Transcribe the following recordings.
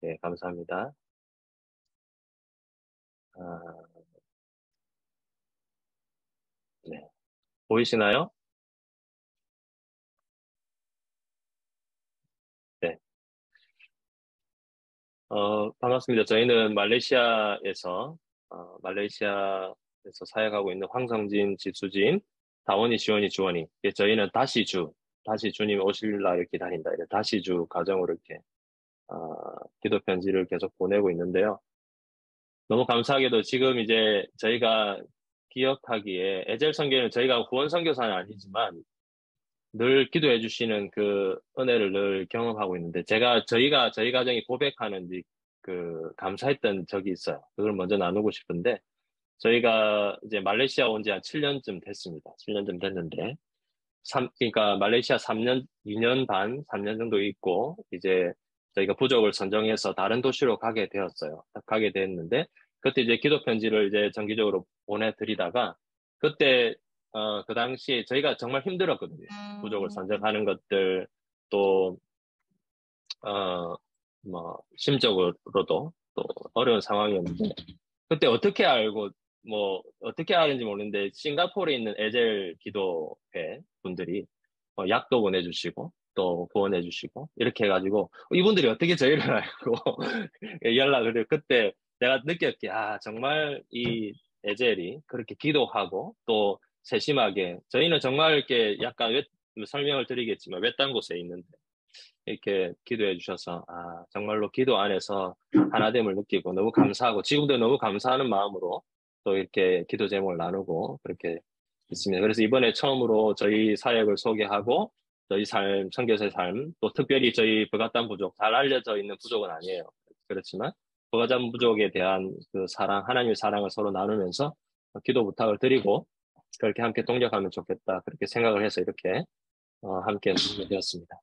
네, 감사합니다. 아, 네. 보이시나요? 네. 반갑습니다. 저희는 말레이시아에서 사역하고 있는 황성진, 지수진, 다원이, 지원이, 주원이. 예, 저희는 다시 주님 오실 날을 기다린다. 이래 다시 주 가정으로 이렇게, 기도 편지를 계속 보내고 있는데요. 너무 감사하게도 지금 이제 저희가 기억하기에 에젤 선교는 저희가 후원 선교사는 아니지만 늘 기도해 주시는 그 은혜를 늘 경험하고 있는데 저희 가정이 고백하는 감사했던 적이 있어요. 그걸 먼저 나누고 싶은데 저희가 이제 말레이시아 온 지 한 7년쯤 됐습니다. 7년쯤 됐는데 그러니까 말레이시아 3년, 2년 반, 3년 정도 있고 이제 저희가 부족을 선정해서 다른 도시로 가게 되었어요. 가게 됐는데 그때 이제 기도 편지를 이제 정기적으로 보내드리다가 그때 그 당시에 저희가 정말 힘들었거든요. 부족을 선정하는 것들 또 어, 심적으로도 또 어려운 상황이었는데 그때 어떻게 아는지 모르는데, 싱가포르에 있는 에젤 기도회 분들이 약도 보내주시고, 또 후원해주시고, 이렇게 해가지고, 이분들이 어떻게 저희를 알고 연락을 해요. 그때 내가 느꼈기에, 정말 이 에젤이 그렇게 기도하고, 또 세심하게, 저희는 정말 이렇게 약간 설명을 드리겠지만, 외딴 곳에 있는데, 이렇게 기도해 주셔서, 정말로 기도 안에서 하나됨을 느끼고 너무 감사하고, 지금도 너무 감사하는 마음으로 또 이렇게 기도 제목을 나누고 그렇게 있습니다. 그래서 이번에 처음으로 저희 사역을 소개하고, 저희 삶, 선교사의 삶, 또 특별히 저희 버가담 부족, 잘 알려져 있는 부족은 아니에요. 그렇지만, 버가담 부족에 대한 그 사랑, 하나님의 사랑을 서로 나누면서 기도 부탁을 드리고, 그렇게 함께 동력하면 좋겠다. 그렇게 생각을 해서 이렇게, 함께 나누게 되었습니다.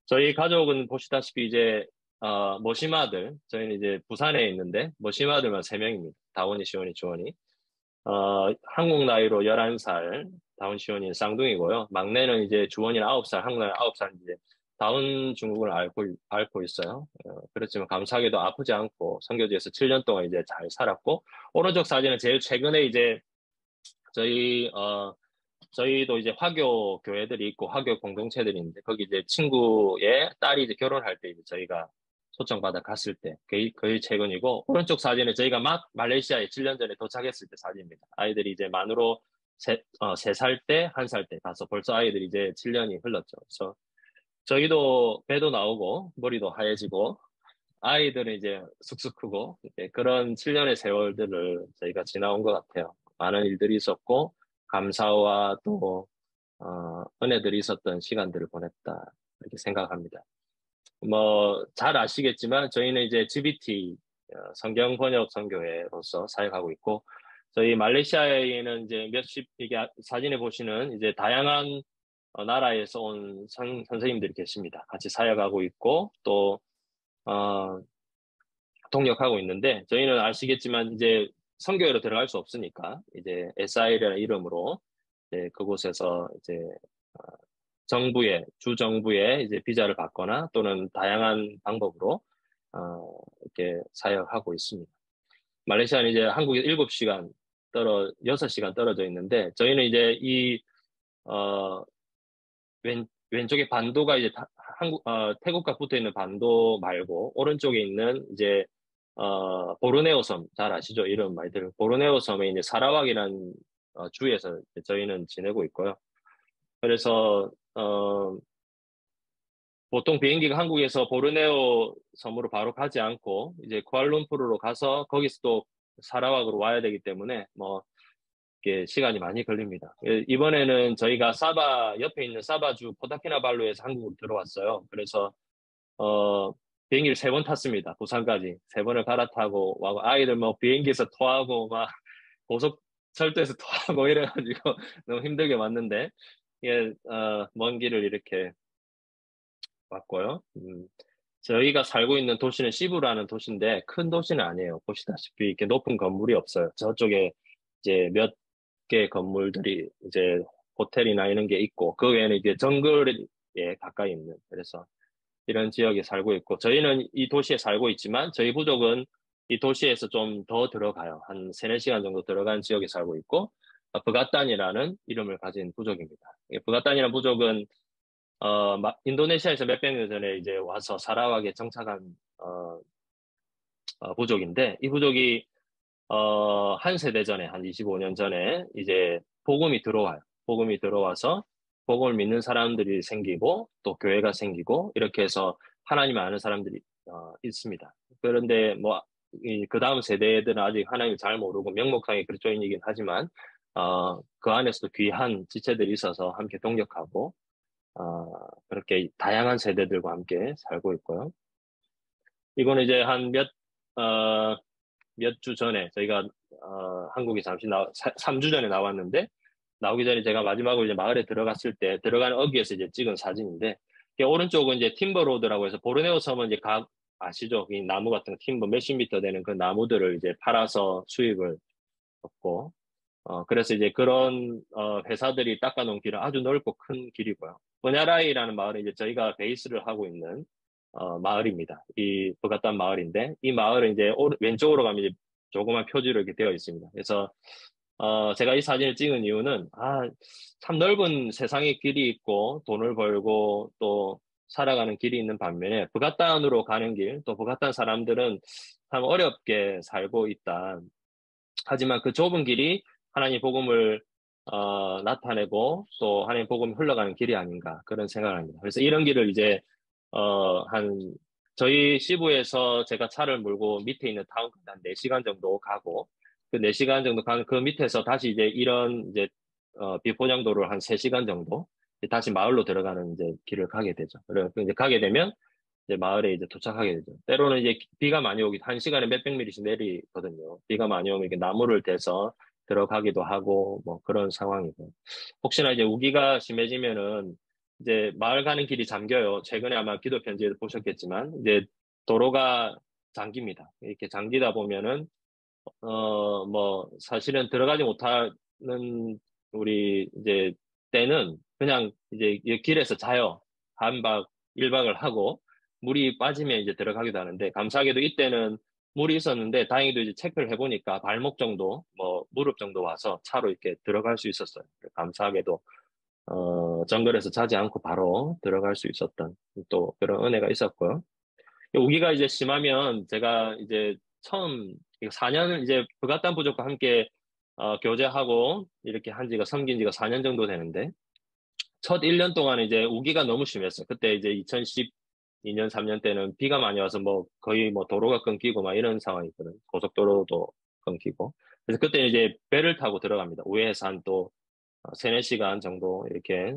저희 가족은 보시다시피 이제 머시마들 저희는 이제 부산에 있는데 머시마들만 3명입니다. 다원이, 시원이, 주원이. 한국 나이로 11살, 다운 시원이 쌍둥이고요. 막내는 이제 주원이는 9살, 한국 나이 9살 이제 다운 중국을 앓고 있어요. 그렇지만 감사하게도 아프지 않고 선교지에서 7년 동안 이제 잘 살았고, 오른쪽 사진은 제일 최근에 이제 저희 저희도 이제 화교 교회들이 있고 화교 공동체들이 있는데 거기 이제 친구의 딸이 이제 결혼할 때 이제 저희가 초청받아 갔을 때 거의 최근이고, 오른쪽 사진은 저희가 막 말레이시아에 7년 전에 도착했을 때 사진입니다. 아이들이 이제 만으로 3살 때, 1살 때 가서 벌써 아이들이 이제 7년이 흘렀죠. 그래서 저희도 배도 나오고 머리도 하얘지고 아이들은 이제 쑥쑥 크고 이제 그런 7년의 세월들을 저희가 지나온 것 같아요. 많은 일들이 있었고 감사와 또 은혜들이 있었던 시간들을 보냈다 이렇게 생각합니다. 잘 아시겠지만 저희는 이제 GBT 성경 번역 선교회로서 사역하고 있고, 저희 말레이시아에는 이제 이게 사진에 보시는 이제 다양한 나라에서 온 선생님들이 계십니다. 같이 사역하고 있고 또 어, 동역하고 있는데, 저희는 아시겠지만 이제 선교회로 들어갈 수 없으니까 이제 SI라는 이름으로 이제 그곳에서 이제 어, 주 정부의 이제 비자를 받거나 또는 다양한 방법으로 이렇게 사역하고 있습니다. 말레이시아는 이제 한국에 6시간 떨어져 있는데, 저희는 이제 어, 왼쪽에 반도가 이제 태국과 붙어 있는 반도 말고, 오른쪽에 있는 이제, 보르네오 섬, 잘 아시죠? 이름 많이 들은 보르네오 섬에 있는 사라왁이라는 주에서 저희는 지내고 있고요. 그래서, 보통 비행기가 한국에서 보르네오 섬으로 바로 가지 않고 이제 쿠알룸푸르로 가서 거기서 또 사라왁으로 와야 되기 때문에 이게 시간이 많이 걸립니다. 이번에는 저희가 옆에 있는 사바주 포타키나발루에서 한국으로 들어왔어요. 그래서 비행기를 3번 탔습니다. 부산까지 3번을 갈아타고 와고, 아이들 비행기에서 토하고 막 고속철도에서 토하고 이래가지고 너무 힘들게 왔는데, 이게 먼 길을 이렇게 왔고요. 저희가 살고 있는 도시는 시부라는 도시인데 큰 도시는 아니에요. 보시다시피 이렇게 높은 건물이 없어요. 저쪽에 이제 몇 개 건물들이 이제 호텔이나 이런 게 있고, 그 외에는 이제 정글에 가까이 있는, 그래서 이런 지역에 살고 있고, 저희는 이 도시에 살고 있지만, 저희 부족은 이 도시에서 좀 더 들어가요. 한 3, 4시간 정도 들어간 지역에 살고 있고, 브가탄이라는 이름을 가진 부족입니다. 브가탄이라는 부족은, 인도네시아에서 몇백 년 전에 이제 와서 사라왁에 정착한, 부족인데, 이 부족이, 한 세대 전에, 한 25년 전에 이제 복음이 들어와요. 복음이 들어와서 복음을 믿는 사람들이 생기고 또 교회가 생기고 이렇게 해서 하나님을 아는 사람들이 있습니다. 그런데 뭐 그 다음 세대들은 아직 하나님을 잘 모르고 명목상의 그리스도인이긴 하지만 그 안에서도 귀한 지체들이 있어서 함께 동역하고 그렇게 다양한 세대들과 함께 살고 있고요. 이거는 이제 몇 주 전에 저희가 한국에 잠시 3주 전에 나왔는데 나오기 전에 제가 마지막으로 이제 마을에 들어갔을 때 들어가는 어귀에서 이제 찍은 사진인데 오른쪽은 이제 팀버로드라고 해서 보르네오 섬은 이제 아시죠? 이 나무 같은 거 팀버 몇십 미터 되는 그 나무들을 이제 팔아서 수입을 얻고 그래서 이제 그런 회사들이 닦아놓은 길은 아주 넓고 큰 길이고요. 보냐라이라는 마을은 이제 저희가 베이스를 하고 있는 마을입니다. 이 버가탄 마을인데 이 마을은 이제 왼쪽으로 가면 이제 조그만 표지로 이렇게 되어 있습니다. 그래서 제가 이 사진을 찍은 이유는 참 넓은 세상의 길이 있고 돈을 벌고 또 살아가는 길이 있는 반면에 버가탄으로 가는 길, 또 버가탄 사람들은 참 어렵게 살고 있다. 하지만 그 좁은 길이 하나님 복음을 나타내고 또 하나님 복음이 흘러가는 길이 아닌가 그런 생각을 합니다. 그래서 이런 길을 이제 저희 시부에서 제가 차를 몰고 밑에 있는 타운까지 한 4시간 정도 가고 그 4시간 정도 가는 그 밑에서 다시 이제 이런 이제 비포장도로를 한 3시간 정도 다시 마을로 들어가는 이제 길을 가게 되죠. 그래서 이제 가게 되면 이제 마을에 이제 도착하게 되죠. 때로는 이제 비가 많이 오기, 1시간에 몇백 미리씩 내리거든요. 비가 많이 오면 이게 나무를 대서 들어가기도 하고, 뭐 그런 상황이고. 혹시나 이제 우기가 심해지면은 이제 마을 가는 길이 잠겨요. 최근에 아마 기도 편지에 보셨겠지만, 이제 도로가 잠깁니다. 이렇게 잠기다 보면은, 뭐, 사실은 들어가지 못하는 우리 이제 때는 그냥 이제 길에서 자요. 한 박, 1박을 하고, 물이 빠지면 이제 들어가기도 하는데, 감사하게도 이때는 물이 있었는데, 다행히도 이제 체크를 해보니까 발목 정도, 뭐, 무릎 정도 와서 차로 이렇게 들어갈 수 있었어요. 감사하게도, 정글에서 자지 않고 바로 들어갈 수 있었던 또 그런 은혜가 있었고요. 우기가 이제 심하면 제가 이제 처음 4년 이제 브가탄 부족과 함께 교제하고 이렇게 한 지가 섬긴 지가 4년 정도 되는데 첫 1년 동안 이제 우기가 너무 심했어요. 그때 이제 2012년 3년 때는 비가 많이 와서 뭐 거의 뭐 도로가 끊기고 막 이런 상황이거든요. 고속도로도 끊기고. 그래서 그때 이제 배를 타고 들어갑니다. 우회해서 한 또 3, 4시간 정도 이렇게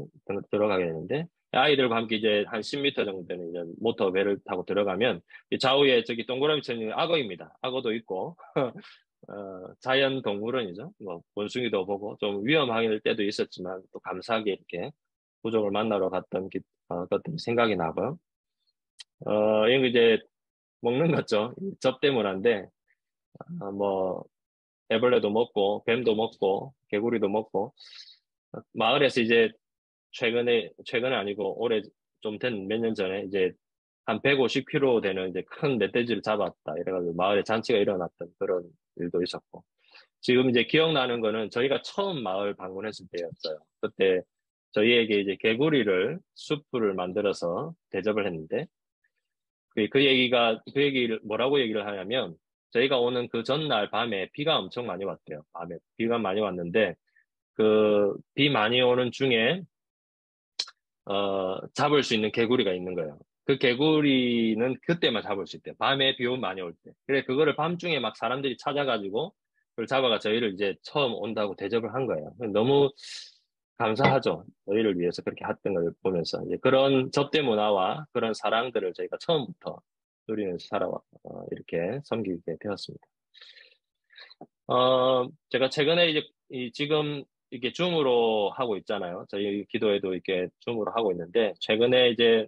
들어가게 되는데 아이들과 함께 이제 한 10m 정도 되는 이제 모터 배를 타고 들어가면 좌우에 저기 동그라미처럼 악어입니다. 악어도 있고 자연 동물원이죠. 뭐 원숭이도 보고 좀 위험할 때도 있었지만 또 감사하게 이렇게 부족을 만나러 갔던 것들이 생각이 나고요. 이거 이제 먹는 거죠. 접대문화인데 뭐 애벌레도 먹고 뱀도 먹고 개구리도 먹고 마을에서 이제 최근에 아니고 올해 좀 된 몇 년 전에 이제 한 150kg 되는 이제 큰 멧돼지를 잡았다. 이래가지고 마을에 잔치가 일어났던 그런 일도 있었고. 지금 이제 기억나는 거는 저희가 처음 마을 방문했을 때였어요. 그때 저희에게 이제 개구리를 수프를 만들어서 대접을 했는데 그 얘기를 뭐라고 얘기를 하냐면 저희가 오는 그 전날 밤에 비가 엄청 많이 왔대요. 밤에 비가 많이 왔는데 그 비 많이 오는 중에 잡을 수 있는 개구리가 있는 거예요. 그 개구리는 그때만 잡을 수 있대요. 밤에 비 오면 많이 올 때. 그래, 그거를 밤중에 막 사람들이 찾아가지고, 그걸 잡아가 저희를 이제 처음 온다고 대접을 한 거예요. 너무 감사하죠. 저희를 위해서 그렇게 했던 걸 보면서. 이제 그런 접대 문화와 그런 사랑들을 저희가 처음부터 누리면서 이렇게 섬기게 되었습니다. 제가 최근에 이제, 지금 이게 줌으로 하고 있잖아요. 저희 기도회도 이렇게 줌으로 하고 있는데, 최근에 이제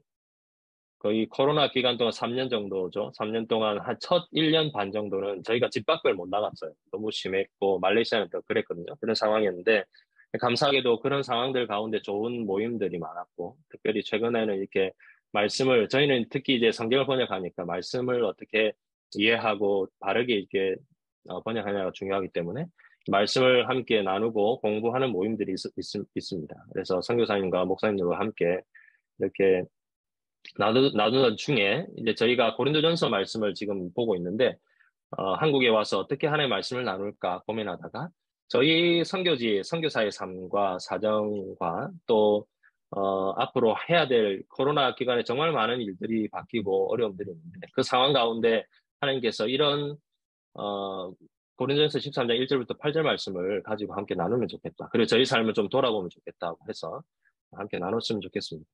거의 코로나 기간 동안 3년 정도죠. 3년 동안 한 첫 1년 반 정도는 저희가 집 밖을 못 나갔어요. 너무 심했고, 말레이시아는 또 그랬거든요. 그런 상황이었는데, 감사하게도 그런 상황들 가운데 좋은 모임들이 많았고, 특별히 최근에는 이렇게 말씀을, 저희는 특히 이제 성경을 번역하니까 말씀을 어떻게 이해하고 바르게 이렇게 번역하냐가 중요하기 때문에 말씀을 함께 나누고 공부하는 모임들이 있습니다. 그래서 선교사님과 목사님들과 함께 이렇게 나누던 중에 이제 저희가 고린도전서 말씀을 지금 보고 있는데 한국에 와서 어떻게 하나님의 말씀을 나눌까 고민하다가 저희 선교지, 선교사의 삶과 사정과 또, 앞으로 해야 될 코로나 기간에 정말 많은 일들이 바뀌고 어려움들이 있는데 그 상황 가운데 하나님께서 이런, 고린도전서 13장 1절부터 8절 말씀을 가지고 함께 나누면 좋겠다. 그리고 저희 삶을 좀 돌아보면 좋겠다고 해서 함께 나눴으면 좋겠습니다.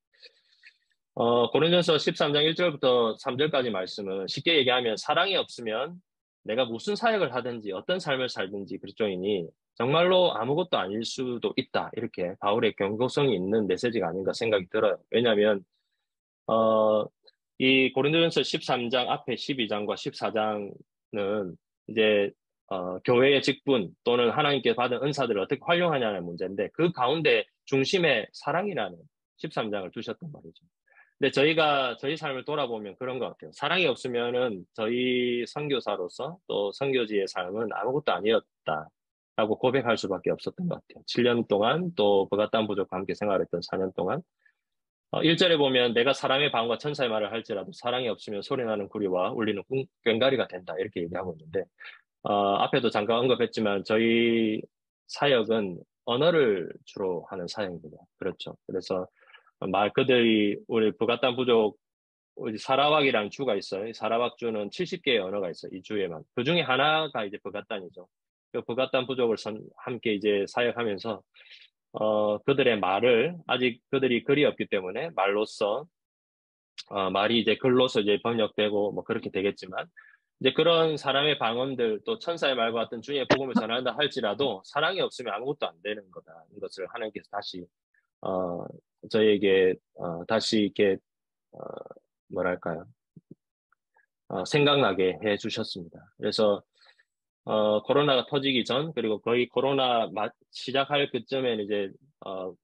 고린도전서 13장 1절부터 3절까지 말씀은 쉽게 얘기하면 사랑이 없으면 내가 무슨 사역을 하든지 어떤 삶을 살든지 그리스도인이 정말로 아무것도 아닐 수도 있다. 이렇게 바울의 경고성이 있는 메시지가 아닌가 생각이 들어요. 왜냐하면 이 고린도전서 13장 앞에 12장과 14장은 이제 교회의 직분 또는 하나님께 받은 은사들을 어떻게 활용하냐는 문제인데 그 가운데 중심에 사랑이라는 13장을 두셨단 말이죠. 근데 저희가 저희 삶을 돌아보면 그런 것 같아요. 사랑이 없으면은 저희 선교사로서 또 선교지의 삶은 아무것도 아니었다라고 고백할 수밖에 없었던 것 같아요. 7년 동안 또 버가땅 부족과 함께 생활했던 4년 동안 1절에 보면 내가 사람의 방언과 천사의 말을 할지라도 사랑이 없으면 소리나는 구리와 울리는 꽹과리가 된다 이렇게 얘기하고 있는데 앞에도 잠깐 언급했지만 저희 사역은 언어를 주로 하는 사역입니다. 그렇죠. 그래서 말 그들이 우리 부가땅 부족 우리 사라왁이라는 주가 있어요. 사라왁 주는 70개의 언어가 있어요. 이 주에만. 그 중에 하나가 이제 부가땅이죠. 그 부가땅 부족을 함께 이제 사역하면서 그들의 말을 아직 그들이 글이 없기 때문에 말로써 말이 이제 글로서 이제 번역되고 뭐 그렇게 되겠지만 이제 그런 사람의 방언들 또 천사의 말과 같은 주의 복음을 전한다 할지라도 사랑이 없으면 아무것도 안 되는 거다. 이것을 하나님께서 다시 어, 저희에게 다시 이렇게 어, 뭐랄까요? 생각나게 해 주셨습니다. 그래서 코로나가 터지기 전 그리고 거의 코로나 시작할 그쯤에는 이제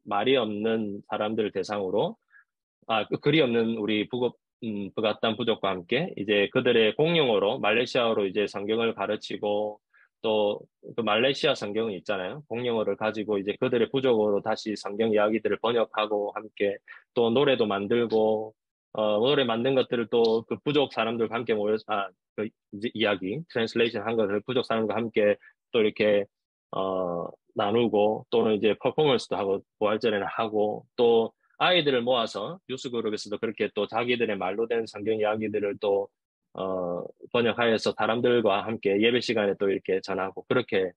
말이 없는 사람들을 대상으로 글이 없는 우리 부갓단 부족과 함께 이제 그들의 공용어로 말레이시아어로 이제 성경을 가르치고 또 그 말레이시아 성경은 있잖아요. 공용어를 가지고 이제 그들의 부족어로 다시 성경 이야기들을 번역하고 함께 또 노래도 만들고 노래 만든 것들을 또 그 부족 사람들과 함께 모여서 그 이제 이야기 트랜슬레이션 한 것을 부족 사람과 함께 또 이렇게 나누고 또는 이제 퍼포먼스도 하고 부활절에는 하고 또 아이들을 모아서 뉴스 그룹에서도 그렇게 또 자기들의 말로 된 성경 이야기들을 또, 번역하여서 사람들과 함께 예배 시간에 또 이렇게 전하고 그렇게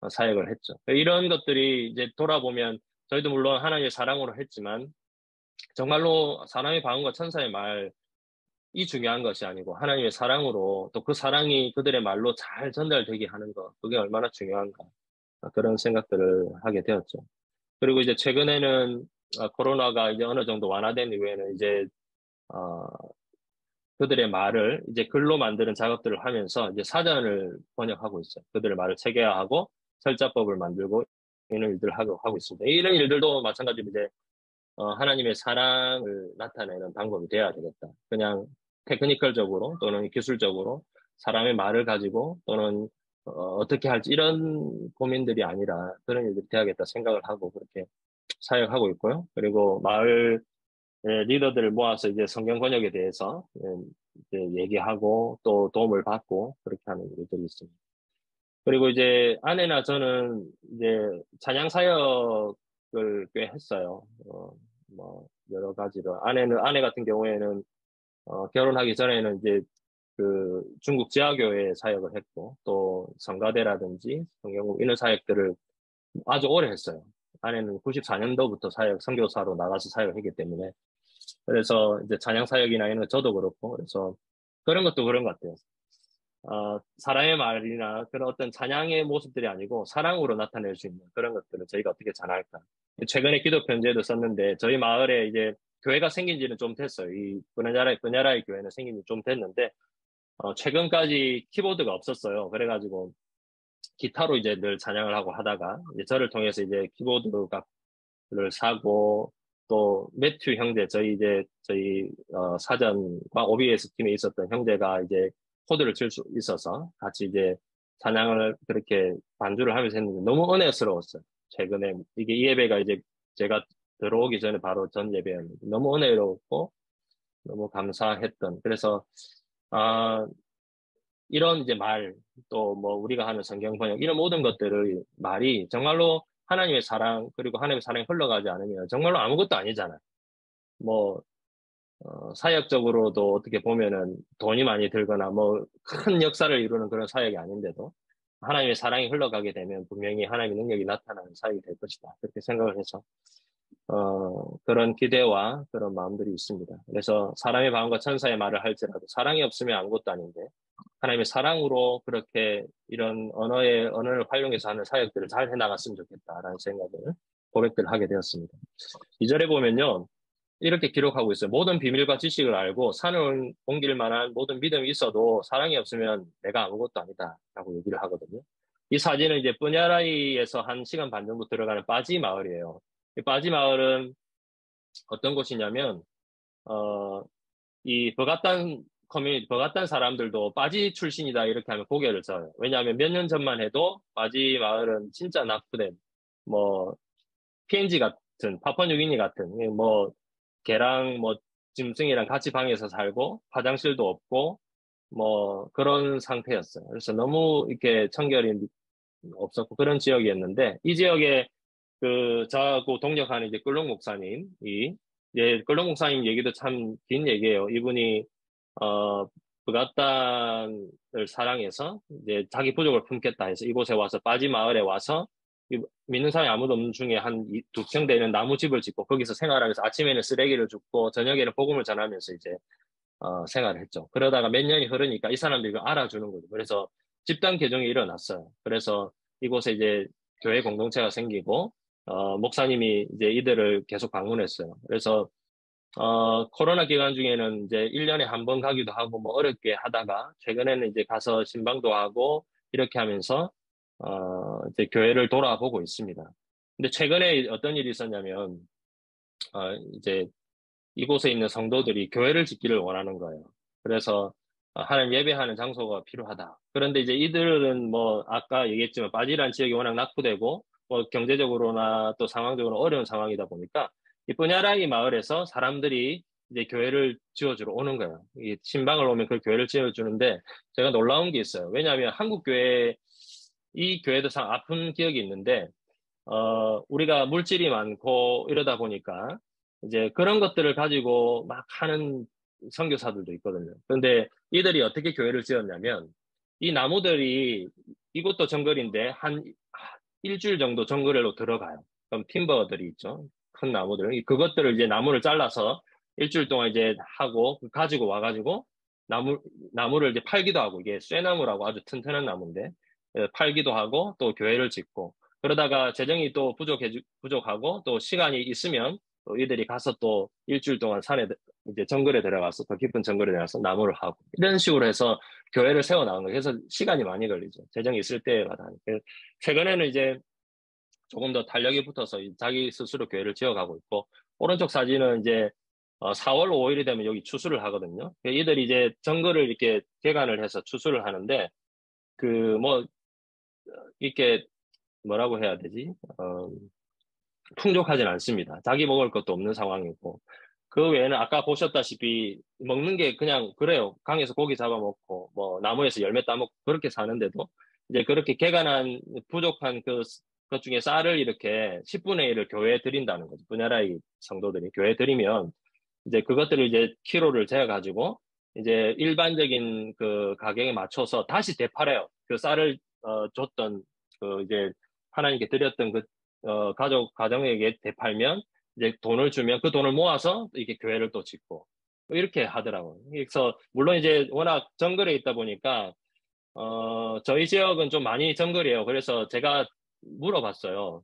사역을 했죠. 이런 것들이 이제 돌아보면 저희도 물론 하나님의 사랑으로 했지만 정말로 사람의 방언과 천사의 말이 중요한 것이 아니고 하나님의 사랑으로 또 그 사랑이 그들의 말로 잘 전달되게 하는 것, 그게 얼마나 중요한가. 그런 생각들을 하게 되었죠. 그리고 이제 최근에는 코로나가 이제 어느 정도 완화된 이후에는 이제 어, 그들의 말을 이제 글로 만드는 작업들을 하면서 이제 사전을 번역하고 있어요. 그들의 말을 체계화하고 철자법을 만들고 이런 일들을 하고 있습니다. 이런 일들도 마찬가지로 이제 하나님의 사랑을 나타내는 방법이 돼야 되겠다. 그냥 테크니컬적으로 또는 기술적으로 사람의 말을 가지고 또는 어떻게 할지 이런 고민들이 아니라 그런 일들이 돼야겠다 생각을 하고 그렇게 사역하고 있고요. 그리고 마을 리더들을 모아서 이제 성경 번역에 대해서 이제 얘기하고 또 도움을 받고 그렇게 하는 일들이 있습니다. 그리고 이제 아내나 저는 이제 찬양 사역을 꽤 했어요. 뭐 여러 가지로 아내 같은 경우에는 결혼하기 전에는 이제 그 중국 지하교회 사역을 했고 또 성가대라든지 성경국 이런 사역들을 아주 오래 했어요. 아내는 94년도부터 선교사로 나가서 사역했기 때문에 그래서 이제 찬양 사역이나 이런 거 저도 그렇고 그래서 그런 것도 그런 것 같아요. 사랑의 말이나 그런 어떤 찬양의 모습들이 아니고 사랑으로 나타낼 수 있는 그런 것들을 저희가 어떻게 전할까. 최근에 기도 편지에도 썼는데 저희 마을에 이제 교회가 생긴 지는 좀 됐어요. 이 분야라의 교회는 생긴 지 좀 됐는데 최근까지 키보드가 없었어요. 그래가지고 기타로 이제 늘 찬양을 하고 하다가 이제 저를 통해서 이제 키보드를 사고 또 매튜 형제, 저희 사전과 OBS 팀에 있었던 형제가 이제 코드를 칠 수 있어서 같이 이제 찬양을 그렇게 반주를 하면서 했는데 너무 은혜스러웠어요. 최근에 이게 이 예배가 이제 제가 들어오기 전에 바로 전 예배였는데 너무 은혜롭고 너무 감사했던. 그래서 아 이런 이제 말, 또 뭐 우리가 하는 성경 번역, 이런 모든 것들을 말이 정말로 하나님의 사랑, 그리고 하나님의 사랑이 흘러가지 않으면 정말로 아무것도 아니잖아요. 뭐, 사역적으로도 어떻게 보면은 돈이 많이 들거나 뭐 큰 역사를 이루는 그런 사역이 아닌데도 하나님의 사랑이 흘러가게 되면 분명히 하나님의 능력이 나타나는 사역이 될 것이다. 그렇게 생각을 해서 그런 기대와 그런 마음들이 있습니다. 그래서 사람의 마음과 천사의 말을 할지라도 사랑이 없으면 아무것도 아닌데 하나님의 사랑으로 그렇게 이런 언어를 활용해서 하는 사역들을 잘 해나갔으면 좋겠다라는 생각을 고백들을 하게 되었습니다. 2절에 보면요. 이렇게 기록하고 있어요. 모든 비밀과 지식을 알고 산을 옮길 만한 모든 믿음이 있어도 사랑이 없으면 내가 아무것도 아니다 라고 얘기를 하거든요. 이 사진은 이제 뿌냐라이에서 1시간 반 정도 들어가는 빠지 마을이에요. 이 빠지 마을은 어떤 곳이냐면 이 버가탄 커뮤니티, 버가탄 사람들도 빠지 출신이다 이렇게 하면 고개를 져요. 왜냐하면 몇 년 전만 해도 빠지 마을은 진짜 낙후된 뭐 PNG 같은 파푸아뉴기니 같은 뭐 개랑 뭐 짐승이랑 같이 방에서 살고 화장실도 없고 뭐 그런 상태였어요. 그래서 너무 이렇게 청결이 없었고 그런 지역이었는데 이 지역에 저하고 동역하는 이제 끌록 목사님이 이제 끌록 목사님 얘기도 참 긴 얘기예요. 이분이 어 브가탄을 사랑해서 이제 자기 부족을 품겠다 해서 이곳에 와서 빠지 마을에 와서 믿는 사람이 아무도 없는 중에 한 2평 되는 나무집을 짓고 거기서 생활하면서 아침에는 쓰레기를 줍고 저녁에는 복음을 전하면서 이제 생활을 했죠. 그러다가 몇 년이 흐르니까 이 사람들이 이걸 알아주는 거죠. 그래서 집단 개종이 일어났어요. 그래서 이곳에 이제 교회 공동체가 생기고 목사님이 이제 이들을 계속 방문했어요. 그래서 코로나 기간 중에는 이제 1년에 한 번 가기도 하고 뭐 어렵게 하다가 최근에는 이제 가서 신방도 하고 이렇게 하면서 이제 교회를 돌아보고 있습니다. 근데 최근에 어떤 일이 있었냐면 이제 이곳에 있는 성도들이 교회를 짓기를 원하는 거예요. 그래서 하나님 예배하는 장소가 필요하다. 그런데 이제 이들은 뭐 아까 얘기했지만 바지란 지역이 워낙 낙후되고 뭐 경제적으로나 또 상황적으로 어려운 상황이다 보니까 이 뿌냐라이 마을에서 사람들이 이제 교회를 지어주러 오는 거예요. 이 신방을 오면 그 교회를 지어주는데 제가 놀라운 게 있어요. 왜냐하면 한국 교회 이 교회도 참 아픈 기억이 있는데 우리가 물질이 많고 이러다 보니까 이제 그런 것들을 가지고 막 하는 선교사들도 있거든요. 그런데 이들이 어떻게 교회를 지었냐면 이 나무들이 이곳도 정글인데 한 일주일 정도 정글로 들어가요. 그럼 팀버들이 있죠. 큰 나무들. 그것들을 이제 나무를 잘라서 일주일 동안 이제 하고 가지고 와가지고 나무를 이제 팔기도 하고 이게 쇠나무라고 아주 튼튼한 나무인데 팔기도 하고 또 교회를 짓고 그러다가 재정이 또 부족하고 또 시간이 있으면 또 이들이 가서 또 일주일 동안 산에 이제 정글에 들어가서 더 깊은 정글에 들어가서 나무를 하고 이런 식으로 해서 교회를 세워 나간 거예요. 그래서 시간이 많이 걸리죠. 재정이 있을 때마다. 최근에는 이제 조금 더 탄력이 붙어서 자기 스스로 교회를 지어가고 있고 오른쪽 사진은 이제 4월 5일이 되면 여기 추수를 하거든요. 이들이 이제 정글을 이렇게 개간을 해서 추수를 하는데 뭐 이렇게 뭐라고 해야 되지? 풍족하진 않습니다. 자기 먹을 것도 없는 상황이고, 그 외에는 아까 보셨다시피 먹는 게 그냥 그래요. 강에서 고기 잡아먹고, 뭐 나무에서 열매 따먹고 그렇게 사는데도 이제 그렇게 개간한 부족한 것 중에 쌀을 이렇게 10분의 1을 교회에 드린다는 거죠. 분야라의 성도들이 교회에 드리면 이제 그것들을 이제 키로를 재가지고 이제 일반적인 그 가격에 맞춰서 다시 되팔아요. 그 쌀을 줬던 이제 하나님께 드렸던 가정에게 되팔면 이제 돈을 주면 그 돈을 모아서 이렇게 교회를 또 짓고 이렇게 하더라고요. 그래서 물론 이제 워낙 정글에 있다 보니까 저희 지역은 좀 많이 정글이에요. 그래서 제가 물어봤어요.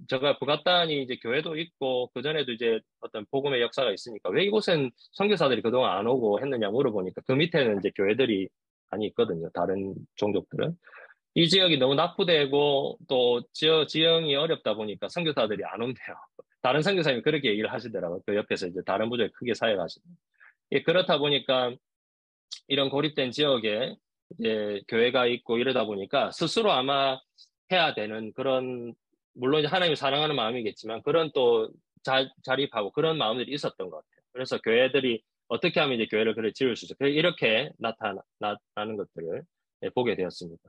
제가 부갔단이 이제 교회도 있고 그전에도 이제 어떤 복음의 역사가 있으니까 왜 이곳엔 선교사들이 그동안 안 오고 했느냐 물어보니까 그 밑에는 이제 교회들이 많이 있거든요. 다른 종족들은. 이 지역이 너무 낙후되고 또 지형이 어렵다 보니까 선교사들이 안 온대요. 다른 선교사님이 그렇게 얘기를 하시더라고요. 그 옆에서 이제 다른 부족에 크게 사역하시는. 예, 그렇다 보니까 이런 고립된 지역에 이제 교회가 있고 이러다 보니까 스스로 아마 해야 되는 그런, 물론 이제 하나님을 사랑하는 마음이겠지만 그런 또 자립하고 그런 마음들이 있었던 것 같아요. 그래서 교회들이 어떻게 하면 이제 교회를 그래 지을 수 있죠. 이렇게 나타나는 것들을 예, 보게 되었습니다.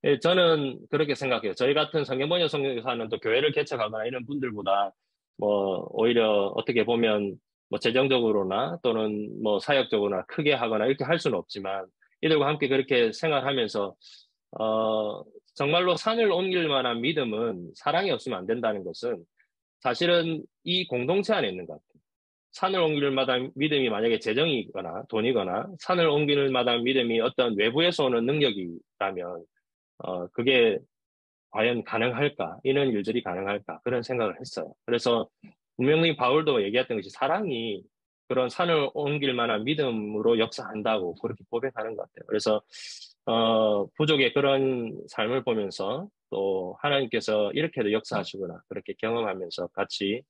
예, 저는 그렇게 생각해요. 저희 같은 성경번역 선교사는 또 교회를 개척하거나 이런 분들보다 뭐 오히려 어떻게 보면 뭐 재정적으로나 또는 뭐 사역적으로나 크게 하거나 이렇게 할 수는 없지만 이들과 함께 그렇게 생활하면서 어 정말로 산을 옮길 만한 믿음은 사랑이 없으면 안 된다는 것은 사실은 이 공동체 안에 있는 것 같아요. 산을 옮길 만한 믿음이 만약에 재정이거나 돈이거나 산을 옮길 만한 믿음이 어떤 외부에서 오는 능력이라면 그게 과연 가능할까? 이런 일들이 가능할까? 그런 생각을 했어요. 그래서 분명히 바울도 얘기했던 것이 사랑이 그런 산을 옮길 만한 믿음으로 역사한다고 그렇게 고백하는 것 같아요. 그래서 부족의 그런 삶을 보면서 또 하나님께서 이렇게도 역사하시구나 그렇게 경험하면서 같이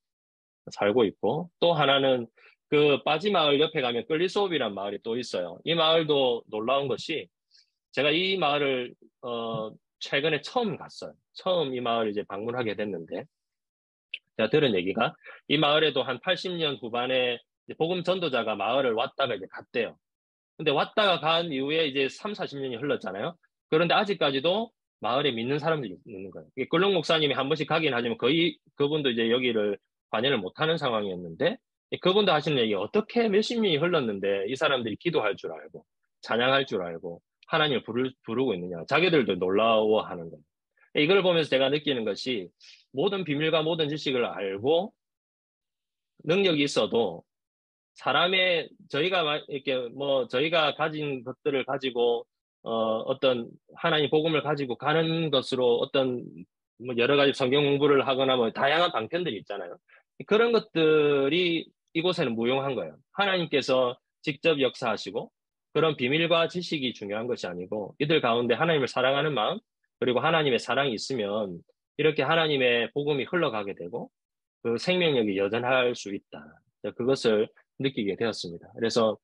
살고 있고 또 하나는 그 빠지마을 옆에 가면 끌리소읍이란 마을이 또 있어요. 이 마을도 놀라운 것이 제가 이 마을을 최근에 처음 갔어요. 처음 이 마을을 이제 방문하게 됐는데 제가 들은 얘기가 이 마을에도 한 80년 후반에 복음 전도자가 마을을 왔다가 이제 갔대요. 근데 왔다가 간 이후에 이제 3, 40년이 흘렀잖아요. 그런데 아직까지도 마을에 믿는 사람들이 있는 거예요. 꿀렁 목사님이 한 번씩 가긴 하지만 거의 그분도 이제 여기를 관여를 못하는 상황이었는데 그분도 하시는 얘기 어떻게 몇십 년이 흘렀는데 이 사람들이 기도할 줄 알고 찬양할 줄 알고 하나님을 부르고 있느냐. 자기들도 놀라워하는 거예요. 이걸 보면서 제가 느끼는 것이 모든 비밀과 모든 지식을 알고 능력이 있어도 사람의 저희가 이렇게 뭐 저희가 가진 것들을 가지고 어떤 하나님 복음을 가지고 가는 것으로 어떤 뭐 여러 가지 성경 공부를 하거나 뭐 다양한 방편들이 있잖아요. 그런 것들이 이곳에는 무용한 거예요. 하나님께서 직접 역사하시고 그런 비밀과 지식이 중요한 것이 아니고 이들 가운데 하나님을 사랑하는 마음 그리고 하나님의 사랑이 있으면 이렇게 하나님의 복음이 흘러가게 되고 그 생명력이 여전할 수 있다. 그것을 느끼게 되었습니다. 그래서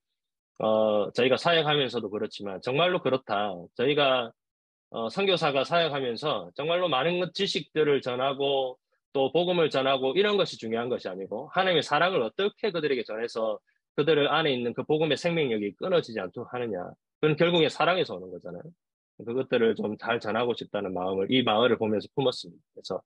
저희가 사역하면서도 그렇지만 정말로 그렇다. 저희가 선교사가 사역하면서 정말로 많은 지식들을 전하고 또 복음을 전하고 이런 것이 중요한 것이 아니고 하나님의 사랑을 어떻게 그들에게 전해서 그들 안에 있는 그 복음의 생명력이 끊어지지 않도록 하느냐. 그건 결국에 사랑에서 오는 거잖아요. 그것들을 좀 잘 전하고 싶다는 마음을 이 마을을 보면서 품었습니다. 그래서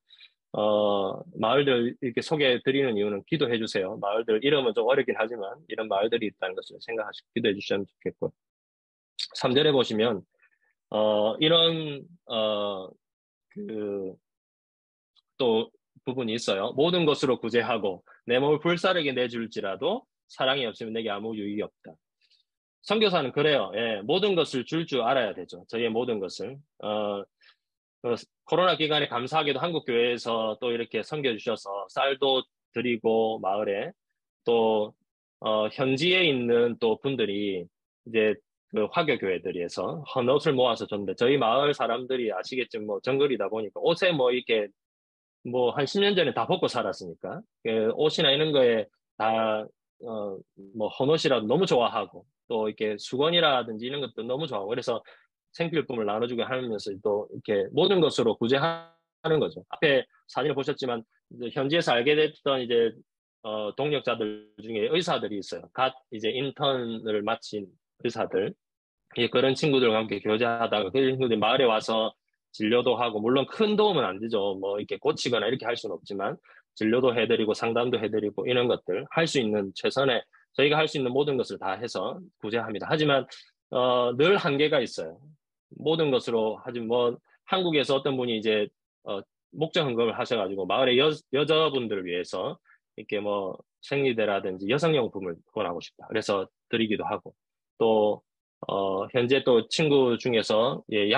마을들 이렇게 소개해 드리는 이유는 기도해 주세요. 마을들 이름은 좀 어렵긴 하지만 이런 마을들이 있다는 것을 생각하시고 기도해 주시면 좋겠고. 3절에 보시면, 이런, 그, 또 부분이 있어요. 모든 것으로 구제하고 내 몸을 불사르게 내줄지라도 사랑이 없으면 내게 아무 유익이 없다. 선교사는 그래요. 예, 모든 것을 줄 줄 알아야 되죠. 저희의 모든 것을. 코로나 기간에 감사하게도 한국 교회에서 또 이렇게 섬겨주셔서 쌀도 드리고 마을에 또 현지에 있는 또 분들이 이제 그 화교 교회들에서 헌옷을 모아서 줬는데 저희 마을 사람들이 아시겠지만 뭐 정글이다 보니까 옷에 뭐 이렇게 뭐 한 10년 전에 다 벗고 살았으니까 그 옷이나 이런 거에 다 뭐 헌옷이라도 너무 좋아하고 또 이렇게 수건이라든지 이런 것도 너무 좋아하고 그래서 생필품을 나눠주게 하면서 또 이렇게 모든 것으로 구제하는 거죠. 앞에 사진을 보셨지만 이제 현지에서 알게 됐던 이제 동력자들 중에 의사들이 있어요. 갓 이제 인턴을 마친 의사들. 그런 친구들과 함께 교제하다가 그 친구들이 마을에 와서 진료도 하고 물론 큰 도움은 안 되죠. 뭐 이렇게 고치거나 이렇게 할 수는 없지만 진료도 해드리고 상담도 해드리고 이런 것들 할 수 있는 최선의 저희가 할 수 있는 모든 것을 다 해서 구제합니다. 하지만 늘 한계가 있어요. 모든 것으로 하지 뭐 한국에서 어떤 분이 이제 목적 헌금을 하셔가지고 마을의 여자분들을 위해서 이렇게 뭐 생리대라든지 여성용품을 후원하고 싶다. 그래서 드리기도 하고 또 현재 또 친구 중에서 예,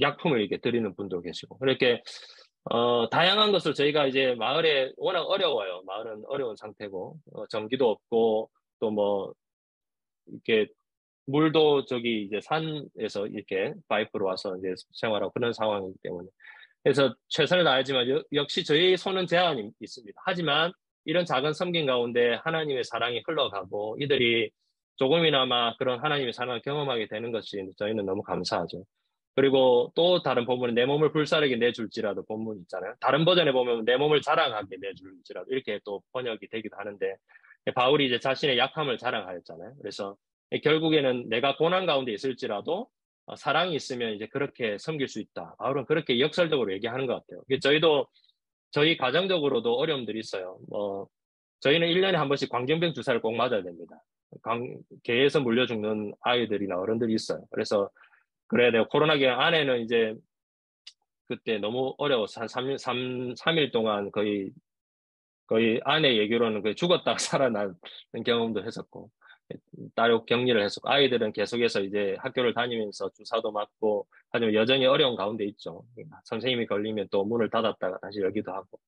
약품을 이렇게 드리는 분도 계시고 그렇게 다양한 것을 저희가 이제 마을에 워낙 어려워요. 마을은 어려운 상태고 전기도 없고 또 뭐 이렇게 물도 저기 이제 산에서 이렇게 파이프로 와서 이제 생활하고 그런 상황이기 때문에. 그래서 최선을 다하지만 역시 저희 손은 제한이 있습니다. 하지만 이런 작은 섬김 가운데 하나님의 사랑이 흘러가고 이들이 조금이나마 그런 하나님의 사랑을 경험하게 되는 것이 저희는 너무 감사하죠. 그리고 또 다른 본문은 내 몸을 불사르게 내줄지라도 본문 있잖아요. 다른 버전에 보면 내 몸을 자랑하게 내줄지라도 이렇게 또 번역이 되기도 하는데 바울이 이제 자신의 약함을 자랑하였잖아요. 그래서 결국에는 내가 고난 가운데 있을지라도 사랑이 있으면 이제 그렇게 섬길 수 있다. 바울은 그렇게 역설적으로 얘기하는 것 같아요. 저희도 저희 가정적으로도 어려움들이 있어요. 저희는 1년에 한 번씩 광견병 주사를 꼭 맞아야 됩니다. 개에서 물려 죽는 아이들이나 어른들이 있어요. 그래서 그래야 돼요. 코로나 기간 안에는 이제 그때 너무 어려워서 한 3일 동안 거의 아내 얘기로는 거의 죽었다가 살아난 경험도 했었고, 따로 격리를 했었고, 아이들은 계속해서 이제 학교를 다니면서 주사도 맞고, 하지만 여전히 어려운 가운데 있죠. 선생님이 걸리면 또 문을 닫았다가 다시 열기도 하고.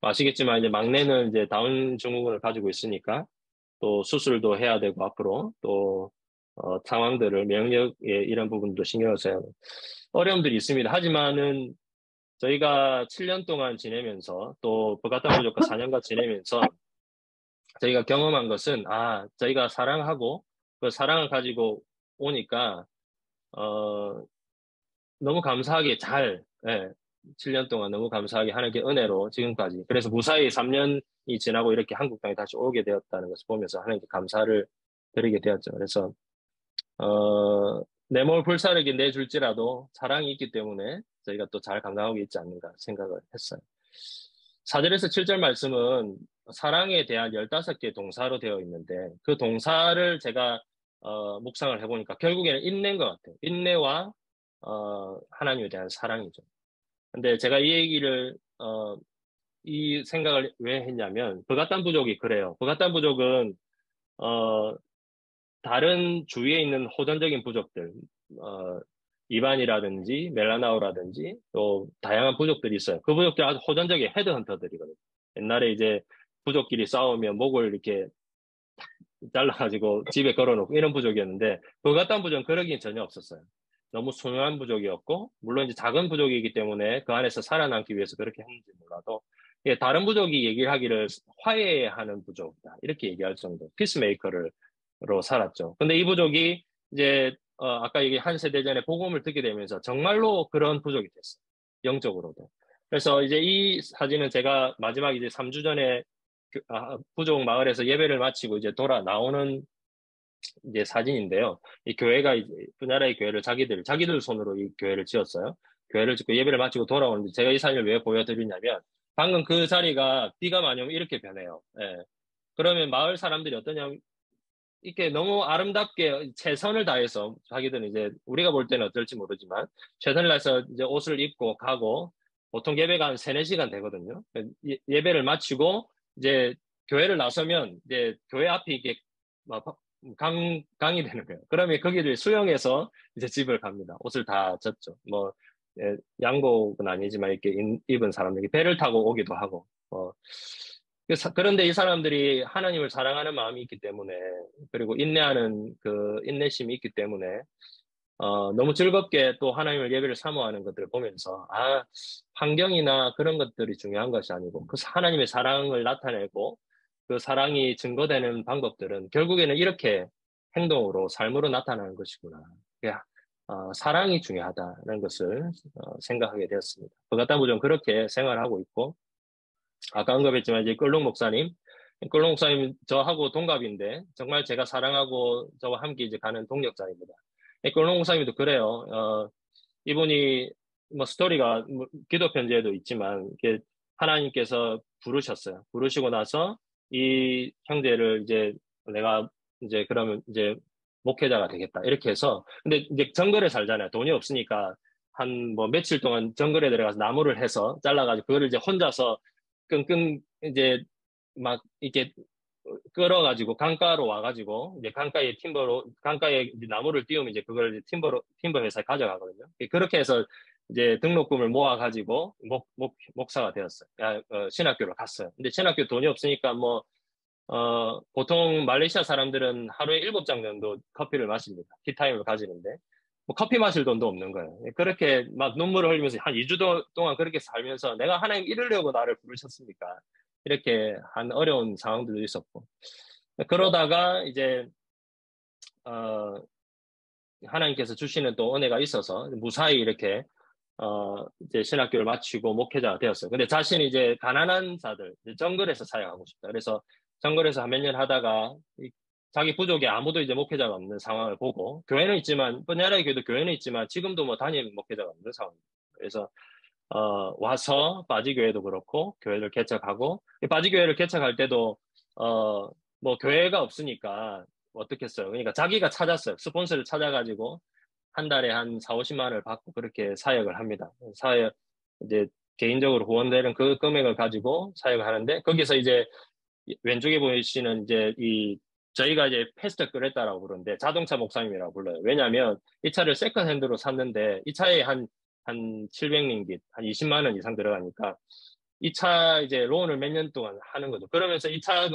아시겠지만 이제 막내는 이제 다운 증후군을 가지고 있으니까 또 수술도 해야 되고 앞으로 또 상황들을 면역의 이런 부분도 신경을 써야 하는 어려움들이 있습니다. 하지만은 저희가 7년 동안 지내면서 또 버가탄 부족과 4년간 지내면서 저희가 경험한 것은 저희가 사랑하고 그 사랑을 가지고 오니까 어 너무 감사하게 예, 7년 동안 너무 감사하게 하나님께 은혜로 지금까지 그래서 무사히 3년이 지나고 이렇게 한국 땅에 다시 오게 되었다는 것을 보면서 하나님께 감사를 드리게 되었죠. 그래서 내 몸을 불사르게 내줄지라도 사랑이 있기 때문에 저희가 또 잘 감당하고 있지 않는가 생각을 했어요. 4절에서 7절 말씀은 사랑에 대한 15개 동사로 되어 있는데 그 동사를 제가 묵상을 해보니까 결국에는 인내인 것 같아요. 인내와 하나님에 대한 사랑이죠. 근데 제가 이 얘기를 이 생각을 왜 했냐면 버가탄 부족이 그래요. 버가탄 부족은 다른 주위에 있는 호전적인 부족들, 이반이라든지 멜라나오라든지 또 다양한 부족들이 있어요. 그 부족들이 아주 호전적인 헤드헌터들이거든요. 옛날에 이제 부족끼리 싸우면 목을 이렇게 잘라가지고 집에 걸어놓고 이런 부족이었는데 그 같은 부족은 그러긴 전혀 없었어요. 너무 소중한 부족이었고 물론 이제 작은 부족이기 때문에 그 안에서 살아남기 위해서 그렇게 했는지 몰라도 다른 부족이 얘기를 하기를 화해하는 부족이다 이렇게 얘기할 정도 피스메이커로 살았죠. 근데 이 부족이 이제 아까 얘기 한 세대 전에 복음을 듣게 되면서 정말로 그런 부족이 됐어요. 영적으로도. 그래서 이제 이 사진은 제가 마지막 이제 3주 전에 부족 마을에서 예배를 마치고 이제 돌아 나오는 이제 사진인데요. 이 교회가 이제 분야라의 교회를 자기들 손으로 이 교회를 지었어요. 교회를 짓고 예배를 마치고 돌아오는데 제가 이 사진을 왜 보여드리냐면 방금 그 자리가 비가 많이 오면 이렇게 변해요. 예. 그러면 마을 사람들이 어떠냐면 이렇게 너무 아름답게 최선을 다해서 자기들은 이제 우리가 볼 때는 어떨지 모르지만 최선을 다해서 이제 옷을 입고 가고 보통 예배가 한 3, 4시간 되거든요. 예배를 마치고 이제 교회를 나서면 이제 교회 앞이 이게 막 강이 되는 거예요. 그러면 거기를 수영해서 이제 집을 갑니다. 옷을 다 젖죠. 양복은 아니지만 이렇게 입은 사람들이 배를 타고 오기도 하고. 그런데 이 사람들이 하나님을 사랑하는 마음이 있기 때문에 그리고 인내하는 그 인내심이 있기 때문에 너무 즐겁게 또 하나님을 예배를 사모하는 것들을 보면서 환경이나 그런 것들이 중요한 것이 아니고 그 하나님의 사랑을 나타내고 그 사랑이 증거되는 방법들은 결국에는 이렇게 행동으로 삶으로 나타나는 것이구나. 사랑이 중요하다는 것을 생각하게 되었습니다. 버가탄 부족은 그렇게 생활하고 있고 아까 언급했지만 이제 끌롱 목사님 저하고 동갑인데 정말 제가 사랑하고 저와 함께 이제 가는 동력자입니다. 끌롱 목사님도 그래요. 이분이 뭐 스토리가 기도 편지에도 있지만 이렇게 하나님께서 부르셨어요. 부르시고 나서 이 형제를 이제 내가 이제 그러면 이제 목회자가 되겠다 이렇게 해서 근데 이제 정글에 살잖아요. 돈이 없으니까 한 뭐 며칠 동안 정글에 들어가서 나무를 해서 잘라가지고 그거를 이제 혼자서 끙끙 이제 막 이렇게 끌어가지고 강가로 와가지고 이제 강가에 이제 나무를 띄우면 이제 그걸 이제 팀버 회사에 가져가거든요. 그렇게 해서 이제 등록금을 모아가지고 목사가 되었어요. 신학교로 갔어요. 근데 신학교 돈이 없으니까 보통 말레이시아 사람들은 하루에 7잔 정도 커피를 마십니다. 티타임을 가지는데 뭐 커피 마실 돈도 없는 거예요. 그렇게 막 눈물을 흘리면서 한 2주 동안 그렇게 살면서 내가 하나님 이루려고 나를 부르셨습니까? 이렇게 한 어려운 상황들도 있었고. 그러다가 이제, 어, 하나님께서 주시는 또 은혜가 있어서 무사히 이렇게, 이제 신학교를 마치고 목회자가 되었어요. 근데 자신이 이제 가난한 자들, 이제 정글에서 사역하고 싶다. 그래서 정글에서 한 몇 년 하다가 자기 부족에 아무도 이제 목회자가 없는 상황을 보고 교회는 있지만, 뻔야라의 교회도 교회는 있지만 지금도 뭐 담임 목회자가 없는 상황입니다. 그래서 와서 빠지교회도 그렇고 교회를 개척하고 이 빠지교회를 개척할 때도 뭐 교회가 없으니까 어떻게 했어요? 그러니까 자기가 찾았어요. 스폰서를 찾아가지고 한 달에 한 4, 50만 원을 받고 그렇게 사역을 합니다. 사역 이제 개인적으로 후원되는 그 금액을 가지고 사역을 하는데 거기서 이제 왼쪽에 보이시는 이제 저희가 이제 패스트 그레타라고 부르는데 자동차 목사님이라고 불러요. 왜냐하면 이 차를 세컨핸드로 샀는데 이 차에 한 700링깃, 한 20만 원 이상 들어가니까 이 차 이제 론을 몇 년 동안 하는 거죠. 그러면서 이 차가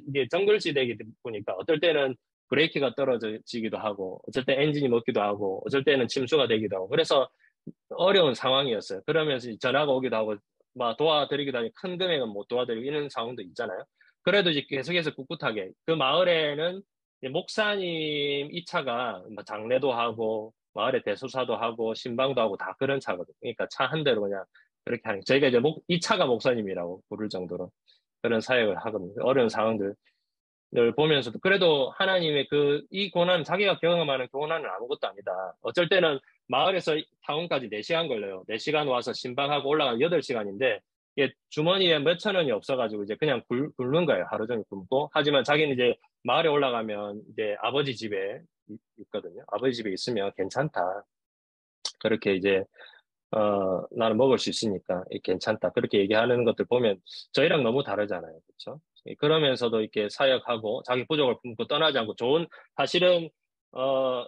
이게 정글지대이기 보니까 어떨 때는 브레이크가 떨어지기도 하고, 어쩔 때 엔진이 먹기도 하고, 어쩔 때는 침수가 되기도 하고, 그래서 어려운 상황이었어요. 그러면서 전화가 오기도 하고, 막 도와드리기도 하고, 큰 금액은 못 도와드리고 이런 상황도 있잖아요. 그래도 이제 계속해서 꿋꿋하게. 그 마을에는 목사님 이 차가 뭐 장례도 하고, 마을에 대소사도 하고, 신방도 하고 다 그런 차거든요. 그러니까 차 한 대로 그냥 그렇게 하는. 저희가 이제 이 차가 목사님이라고 부를 정도로 그런 사역을 하거든요. 어려운 상황들. 을 보면서도 그래도 하나님의 이 고난 자기가 경험하는 고난은 아무것도 아니다. 어쩔 때는 마을에서 타운까지 4시간 걸려요. 4시간 와서 신방하고 올라가면 8시간인데 이게 주머니에 몇천 원이 없어가지고 이제 그냥 굶는 거예요. 하루 종일 굶고. 하지만 자기는 이제 마을에 올라가면 이제 아버지 집에 있거든요. 아버지 집에 있으면 괜찮다. 그렇게 이제 나는 먹을 수 있으니까 괜찮다. 그렇게 얘기하는 것들 보면 저희랑 너무 다르잖아요. 그렇죠? 그러면서도 이렇게 사역하고 자기 부족을 품고 떠나지 않고 사실은,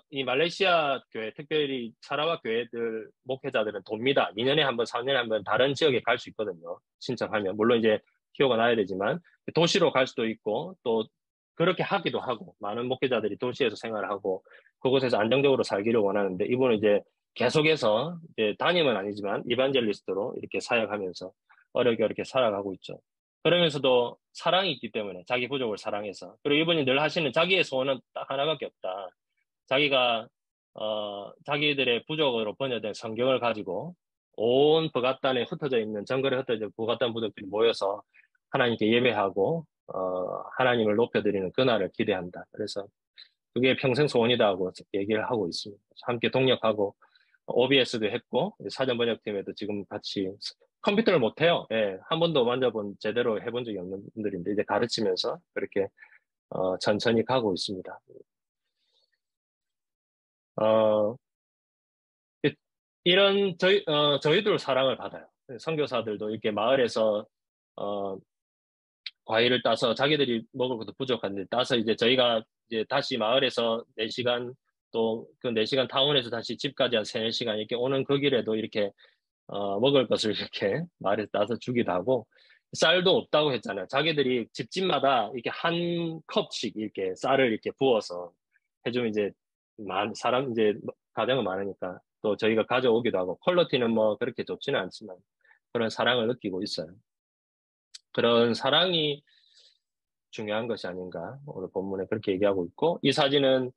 이 말레이시아 교회, 특별히 사라와 교회들, 목회자들은 돕니다. 2년에 한 번, 3년에 한 번 다른 지역에 갈 수 있거든요. 신청하면. 물론 이제 키워가 나야 되지만, 도시로 갈 수도 있고, 또 그렇게 하기도 하고, 많은 목회자들이 도시에서 생활을 하고, 그곳에서 안정적으로 살기를 원하는데, 이분은 이제 계속해서 이제 담임은 아니지만 이반젤리스트로 이렇게 사역하면서 어렵게 어렵게 살아가고 있죠. 그러면서도 사랑이 있기 때문에 자기 부족을 사랑해서 그리고 이분이 늘 하시는 자기의 소원은 딱 하나밖에 없다. 자기가 자기들의 부족으로 번역된 성경을 가지고 온 북앗단에 흩어져 있는 정글에 흩어져 북앗단 부족들이 모여서 하나님께 예배하고 하나님을 높여드리는 그날을 기대한다. 그래서 그게 평생 소원이다 하고 얘기를 하고 있습니다. 함께 동력하고 OBS도 했고 사전 번역팀에도 지금 같이 컴퓨터를 못해요. 예, 한 번도 제대로 해본 적이 없는 분들인데 이제 가르치면서 그렇게 천천히 가고 있습니다. 어, 이런 저희들 사랑을 받아요. 선교사들도 이렇게 마을에서 어, 과일을 따서 자기들이 먹을 것도 부족한데 따서 이제 저희가 이제 다시 마을에서 4시간 또 그 4시간 타운에서 다시 집까지 한 3, 4시간 이렇게 오는 그 길에도 이렇게 먹을 것을 이렇게 마을에서 따서 주기도 하고 쌀도 없다고 했잖아요. 자기들이 집집마다 이렇게 한 컵씩 이렇게 쌀을 이렇게 부어서 해주면 이제 사람 이제 가정은 많으니까 또 저희가 가져오기도 하고 퀄리티는 뭐 그렇게 좋지는 않지만 그런 사랑을 느끼고 있어요. 그런 사랑이 중요한 것이 아닌가 오늘 본문에 그렇게 얘기하고 있고 이 사진은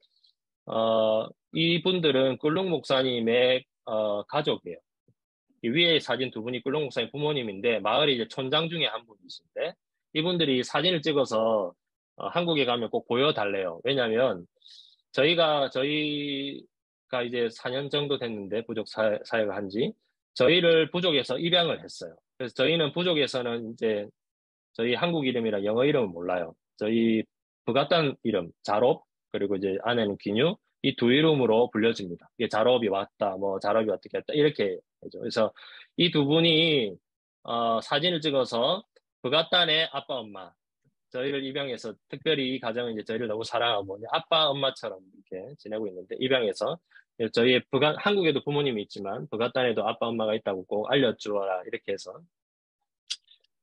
이분들은 꿀룩 목사님의 가족이에요. 이 위에 사진 두 분이 꿀룩 목사님 부모님인데 마을에 이제 촌장 중에 한 분이신데 이분들이 사진을 찍어서 한국에 가면 꼭 보여달래요. 왜냐하면 저희가 이제 4년 정도 됐는데 부족 사역을 한지 저희를 부족에서 입양을 했어요. 그래서 저희는 부족에서는 이제 저희 한국 이름이랑 영어 이름은 몰라요. 저희 북아땅 이름, 자롭, 그리고 이제 아내는 기뉴, 이 두 이름으로 불려집니다. 이게 자롭이 왔다, 뭐 자롭이 어떻게 했다, 이렇게 하죠. 그래서 이 두 분이, 사진을 찍어서 북아땅의 아빠, 엄마, 저희를 입양해서 특별히 이 가정은 이제 저희를 너무 사랑하고 아빠, 엄마처럼 이렇게 지내고 있는데 입양해서 저희 한국에도 부모님이 있지만 북아땅에도 아빠, 엄마가 있다고 꼭 알려주어라 이렇게 해서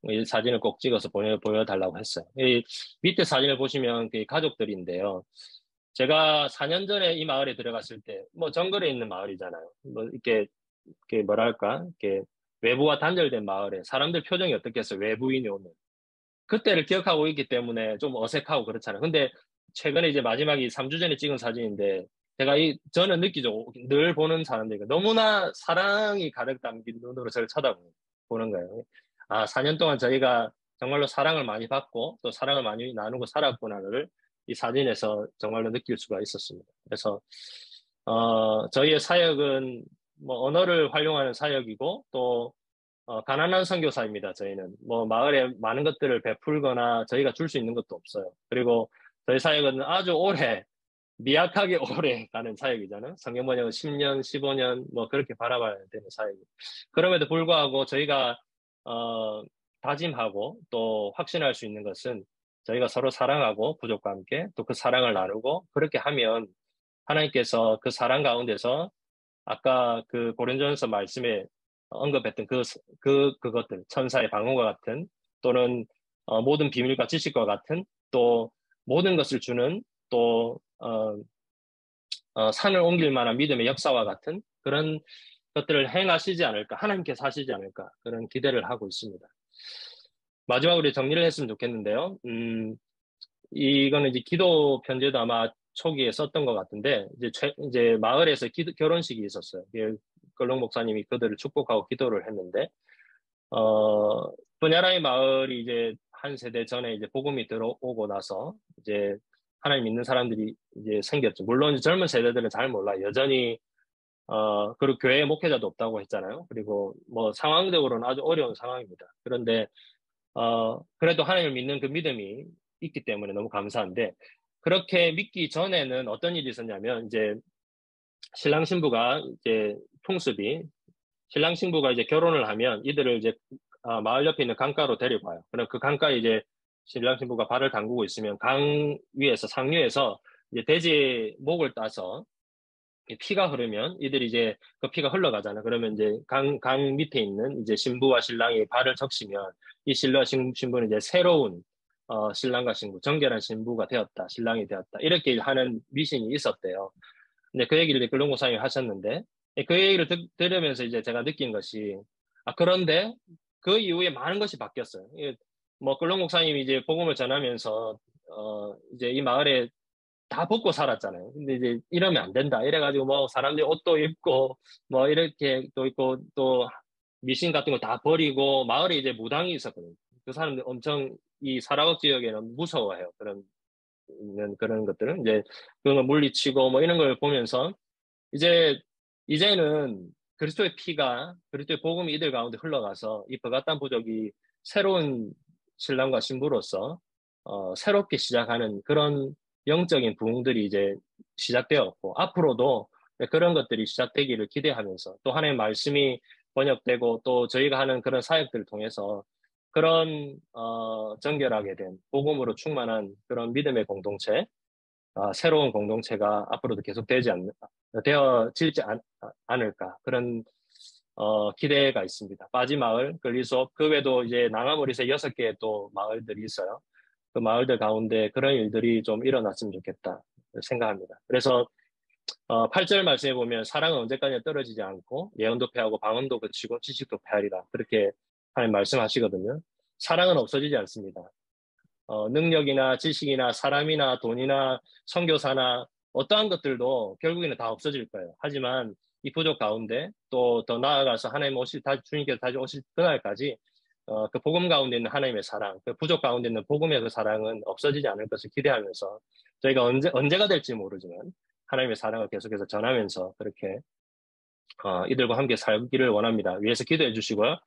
이 사진을 꼭 찍어서 보여달라고 했어요. 이 밑에 사진을 보시면 그 가족들인데요. 제가 4년 전에 이 마을에 들어갔을 때, 뭐 정글에 있는 마을이잖아요. 뭐 이렇게 뭐랄까, 이렇게 외부와 단절된 마을에 사람들 표정이 어떻겠어요? 외부인이 오면. 그때를 기억하고 있기 때문에 좀 어색하고 그렇잖아요. 근데 최근에 이제 마지막이 3주 전에 찍은 사진인데 저는 느끼죠. 늘 보는 사람들이 너무나 사랑이 가득 담긴 눈으로 저를 쳐다보는 거예요. 아, 4년 동안 저희가 정말로 사랑을 많이 받고 또 사랑을 많이 나누고 살았구나를 이 사진에서 정말로 느낄 수가 있었습니다. 그래서 저희의 사역은 뭐 언어를 활용하는 사역이고 또 가난한 선교사입니다. 저희는 뭐 마을에 많은 것들을 베풀거나 저희가 줄 수 있는 것도 없어요. 그리고 저희 사역은 아주 오래 미약하게 오래 가는 사역이잖아요. 성경 번역은 10년, 15년 뭐 그렇게 바라봐야 되는 사역이. 그럼에도 불구하고 저희가 다짐하고 또 확신할 수 있는 것은 저희가 서로 사랑하고 부족과 함께 또 그 사랑을 나누고 그렇게 하면 하나님께서 그 사랑 가운데서 아까 그 고린도전서 말씀에 언급했던 그것들 천사의 방언과 같은 또는 모든 비밀과 지식과 같은 또 모든 것을 주는 또 산을 옮길 만한 믿음의 역사와 같은 그런 것들을 행하시지 않을까, 하나님께서 하시지 않을까, 그런 기대를 하고 있습니다. 마지막으로 정리를 했으면 좋겠는데요. 이거는 이제 기도 편지도 아마 초기에 썼던 것 같은데, 이제 마을에서 결혼식이 있었어요. 끌렁 목사님이 그들을 축복하고 기도를 했는데, 분야라의 마을이 이제 한 세대 전에 이제 복음이 들어오고 나서 이제 하나님 믿는 사람들이 이제 생겼죠. 물론 젊은 세대들은 잘 몰라. 여전히, 그리고 교회 목회자도 없다고 했잖아요. 그리고 뭐 상황적으로는 아주 어려운 상황입니다. 그런데, 그래도 하나님을 믿는 그 믿음이 있기 때문에 너무 감사한데, 그렇게 믿기 전에는 어떤 일이 있었냐면, 이제 신랑 신부가 이제 풍습이, 신랑 신부가 이제 결혼을 하면 이들을 이제 마을 옆에 있는 강가로 데려가요. 그럼 그 강가에 이제 신랑 신부가 발을 담그고 있으면 강 위에서 상류에서 이제 돼지 목을 따서 피가 흐르면 이들이 이제 그 피가 흘러가잖아. 그러면 이제 강 밑에 있는 이제 신부와 신랑이 발을 적시면 이 신부는 이제 새로운 신랑과 신부, 정결한 신부가 되었다, 신랑이 되었다. 이렇게 하는 미신이 있었대요. 근데 그 얘기를 글롱 고사님이 하셨는데 그 얘기를 들으면서 이제 제가 느낀 것이 그런데 그 이후에 많은 것이 바뀌었어요. 뭐 글롱 목사님이 이제 복음을 전하면서 이제 이 마을에 다 벗고 살았잖아요. 근데 이제 이러면 안 된다. 이래가지고 뭐 사람들이 옷도 입고 뭐 이렇게 또 있고 또 미신 같은 거 다 버리고 마을에 이제 무당이 있었거든요. 그 사람들 엄청 이 사라각 지역에는 무서워해요. 그런 것들은 이제 그런 걸 물리치고 뭐 이런 걸 보면서 이제는 그리스도의 피가 그리스도의 복음이 이들 가운데 흘러가서 이 버가탄 부족이 새로운 신랑과 신부로서 새롭게 시작하는 그런 영적인 부흥들이 이제 시작되었고 앞으로도 그런 것들이 시작되기를 기대하면서 또 하나님의 말씀이 번역되고 또 저희가 하는 그런 사역들을 통해서 그런 정결하게 된 복음으로 충만한 그런 믿음의 공동체 새로운 공동체가 앞으로도 계속 되어질지 않을까. 그런, 기대가 있습니다. 빠지마을, 근리속, 그 외에도 이제 낭아머리세 6개 또 마을들이 있어요. 그 마을들 가운데 그런 일들이 좀 일어났으면 좋겠다 생각합니다. 그래서, 8절 말씀해 보면 사랑은 언제까지 떨어지지 않고 예언도 패하고 방언도 그치고 지식도 패하리라. 그렇게 하나님 말씀하시거든요. 사랑은 없어지지 않습니다. 능력이나 지식이나 사람이나 돈이나 선교사나 어떠한 것들도 결국에는 다 없어질 거예요. 하지만 이 부족 가운데 또 더 나아가서 주님께서 다시 오실 그날까지 그 복음 가운데 있는 하나님의 사랑, 그 부족 가운데 있는 복음의 그 사랑은 없어지지 않을 것을 기대하면서 저희가 언제가 될지 모르지만 하나님의 사랑을 계속해서 전하면서 그렇게 이들과 함께 살기를 원합니다. 위에서 기도해 주시고요.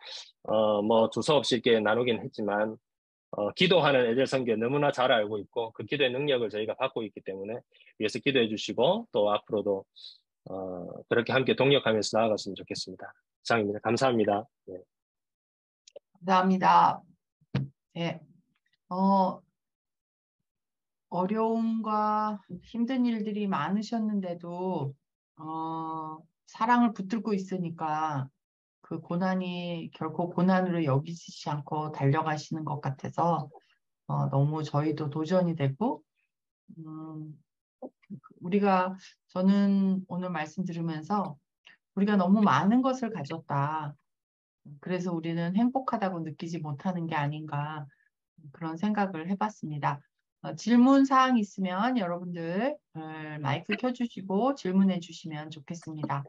뭐 두서없이 이렇게 나누긴 했지만 기도하는 에델 선교 너무나 잘 알고 있고 그 기도의 능력을 저희가 받고 있기 때문에 위에서 기도해 주시고 또 앞으로도 그렇게 함께 동력하면서 나아갔으면 좋겠습니다. 이상입니다. 감사합니다. 네. 감사합니다. 네. 어려움과 힘든 일들이 많으셨는데도 사랑을 붙들고 있으니까 그 고난이 결코 고난으로 여기지 않고 달려가시는 것 같아서 너무 저희도 도전이 되고 저는 오늘 말씀 들으면서 우리가 너무 많은 것을 가졌다. 그래서 우리는 행복하다고 느끼지 못하는 게 아닌가. 그런 생각을 해봤습니다. 질문 사항 있으면 여러분들 마이크 켜주시고 질문해 주시면 좋겠습니다.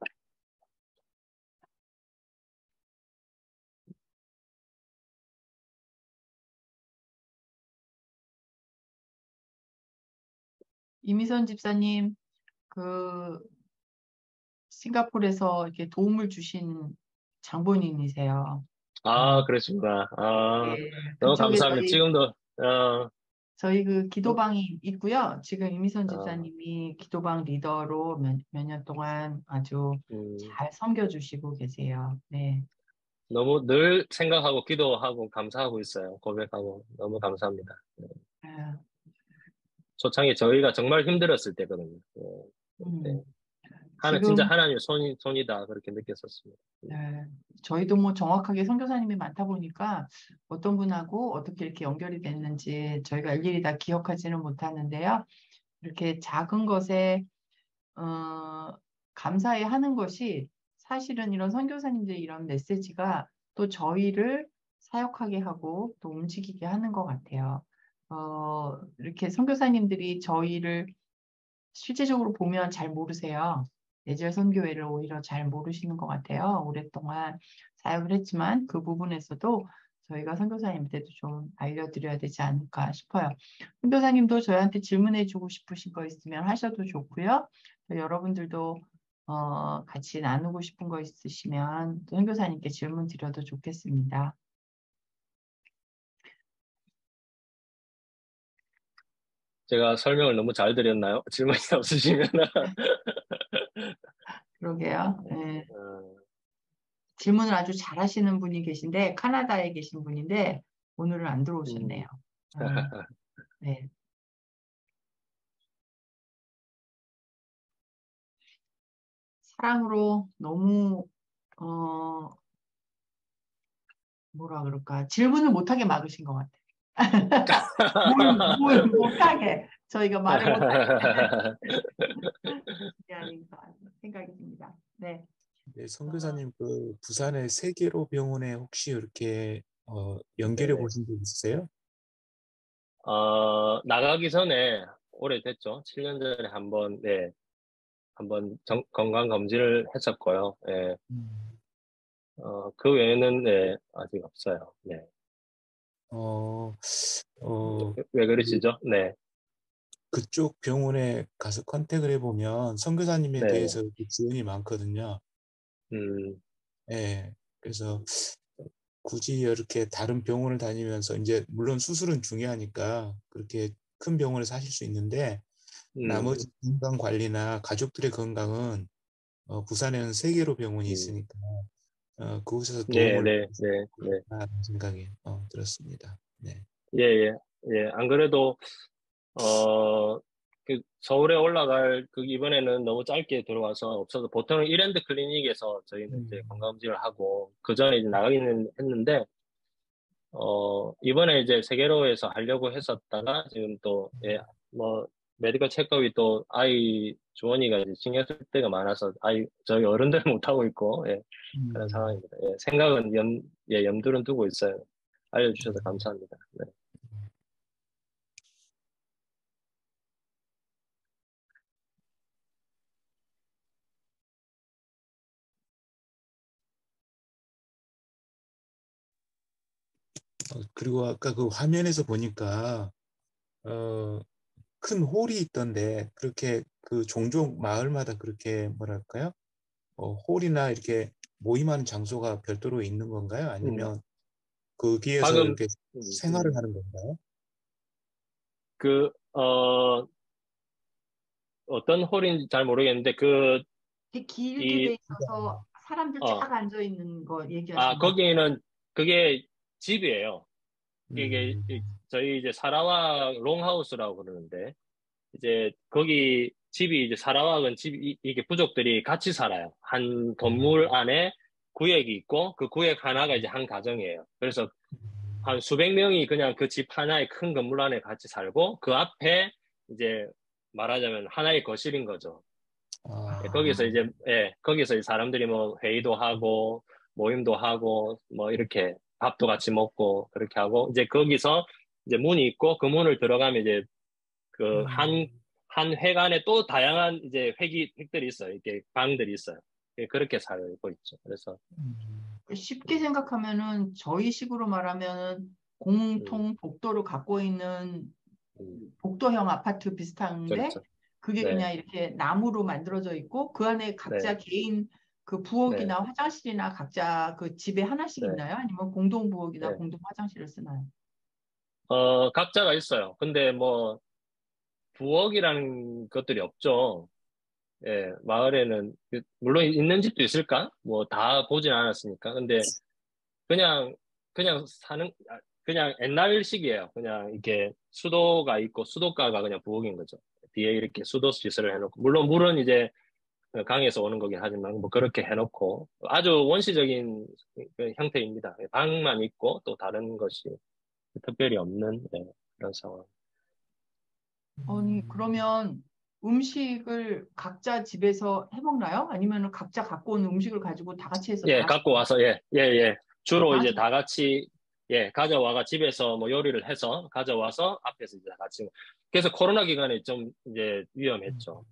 이미선 집사님, 그 싱가포르에서 이렇게 도움을 주신 장본인이세요. 그러시구나. 예, 너무 그쪽에 감사합니다. 지금도, 저희 그 어, 기도방이 있고요. 지금 이미선 어, 집사님이 기도방 리더로 몇 년 동안 아주 음, 잘 섬겨주시고 계세요. 네. 너무 늘 생각하고 기도하고 감사하고 있어요. 고백하고 너무 감사합니다. 아, 초창에 저희가 정말 힘들었을 때거든요. 음, 네. 진짜 지금 하나님의 손이다. 그렇게 느꼈었습니다. 네, 저희도 뭐 정확하게 선교사님이 많다 보니까 어떤 분하고 어떻게 이렇게 연결이 됐는지 저희가 일일이 다 기억하지는 못하는데요. 이렇게 작은 것에 감사해 하는 것이 사실은 이런 선교사님들의 이런 메시지가 또 저희를 사역하게 하고 또 움직이게 하는 것 같아요. 이렇게 선교사님들이 저희를 실제적으로 보면 잘 모르세요. 예절 선교회를 오히려 잘 모르시는 것 같아요. 오랫동안 사역을 했지만 그 부분에서도 저희가 선교사님한테도 좀 알려드려야 되지 않을까 싶어요. 선교사님도 저희한테 질문해주고 싶으신 거 있으면 하셔도 좋고요. 또 여러분들도 같이 나누고 싶은 거 있으시면 또 선교사님께 질문 드려도 좋겠습니다. 제가 설명을 너무 잘 드렸나요? 질문이 없으시면. 그러게요. 네. 어, 질문을 아주 잘하시는 분이 계신데 캐나다에 계신 분인데 오늘은 안 들어오셨네요. 음. 네. 사랑으로 너무 어 뭐라 그럴까 질문을 못하게 막으신 것 같아요. 뭘 못하게 저희가 말을 못하게 게 아닌가 생각이 듭니다. 네. 네, 어, 선교사님 그 부산의 세계로 병원에 혹시 이렇게 연결해 네네. 보신 적 있으세요? 나가기 전에 오래됐죠. 7년 전에 한번 건강 검진을 했었고요. 예. 음. 그 외에는 네, 아직 없어요. 네. 어, 어, 왜 그, 그러시죠? 네. 그쪽 병원에 가서 컨택을 해보면 선교사님에 네. 대해서 그 지원이 많거든요. 음, 예. 그래서 굳이 이렇게 다른 병원을 다니면서 이제 물론 수술은 중요하니까 그렇게 큰 병원에서 하실 수 있는데 음, 나머지 건강 관리나 가족들의 건강은 부산에는 세계로 병원이 음. 있으니까 그곳에서 네, 도움을 네, 네, 네. 받는 생각이 들었습니다. 네. 예, 예, 예. 안 그래도, 서울에 올라갈 이번에는 너무 짧게 들어와서 없어서 보통은 일랜드 클리닉에서 저희는 이제 음. 건강검진을 하고 그 전에 이제 나가기는 했는데, 이번에 이제 세계로에서 하려고 했었다가 지금 또, 예, 뭐, 메디컬 체크업이 또 아이 주원이가 이제 신경 쓸 때가 많아서 저희 어른들은 못하고 있고, 예, 그런 음. 상황입니다. 예, 생각은 염두는 두고 있어요. 알려주셔서 감사합니다. 네. 그리고 아까 그 화면에서 보니까 어, 큰 홀이 있던데 그렇게 그 종종 마을마다 그렇게 뭐랄까요? 홀이나 이렇게 모임하는 장소가 별도로 있는 건가요? 음, 아니면 거기에서 방금, 이렇게 음, 생활을 하는 건가요? 그, 어떤 홀인지 잘 모르겠는데, 되게 길게 이, 돼 있어서 사람들 어, 쫙 앉아 있는 거 얘기하시는 거. 거기는 그게 집이에요. 이게, 음. 저희 이제 사라와 롱하우스라고 그러는데, 이제 거기 집이 이제 사라와은 이게 부족들이 같이 살아요. 한 건물 안에 구역이 있고, 그 구역 하나가 이제 한 가정이에요. 그래서 한 수백 명이 그냥 그 집 하나의 큰 건물 안에 같이 살고, 그 앞에 이제 말하자면 하나의 거실인 거죠. 예, 아, 거기서 이제, 예, 거기서 이제 사람들이 뭐 회의도 하고, 모임도 하고, 뭐 이렇게 밥도 같이 먹고, 그렇게 하고, 이제 거기서 이제 문이 있고 그 문을 들어가면 이제 그 한 회관에 또 다양한 이제 획들이 있어요. 이렇게 방들이 있어요. 그렇게 살고 있죠. 그래서 쉽게 생각하면은 저희 식으로 말하면 공통 복도를 갖고 있는 복도형 아파트 비슷한데 그렇죠. 그게 네. 그냥 이렇게 나무로 만들어져 있고 그 안에 각자 네. 개인 그 부엌이나 화장실이나 각자 그 집에 하나씩 네. 있나요? 아니면 공동 부엌이나 네. 공동 화장실을 쓰나요? 각자가 있어요. 근데 뭐 부엌이라는 것들이 없죠. 예, 마을에는 물론 있는 집도 있을까? 뭐 다 보진 않았으니까. 근데 그냥 그냥 사는 그냥 옛날식이에요. 그냥 이렇게 수도가 있고 수도가가 그냥 부엌인 거죠. 뒤에 이렇게 수도 시설을 해놓고 물론 물은 이제 강에서 오는 거긴 하지만 뭐 그렇게 해놓고 아주 원시적인 그 형태입니다. 방만 있고 또 다른 것이 특별히 없는 그런 상황. 아니 그러면 음식을 각자 집에서 해 먹나요? 아니면 각자 갖고 온 음식을 가지고 다 같이 해서 다 예, 같이 갖고 와서 예. 주로 다 이제 같이 다 같이 가져와가 집에서 뭐 요리를 해서 가져와서 앞에서 이제 다 같이 그래서 코로나 기간에 좀 이제 위험했죠.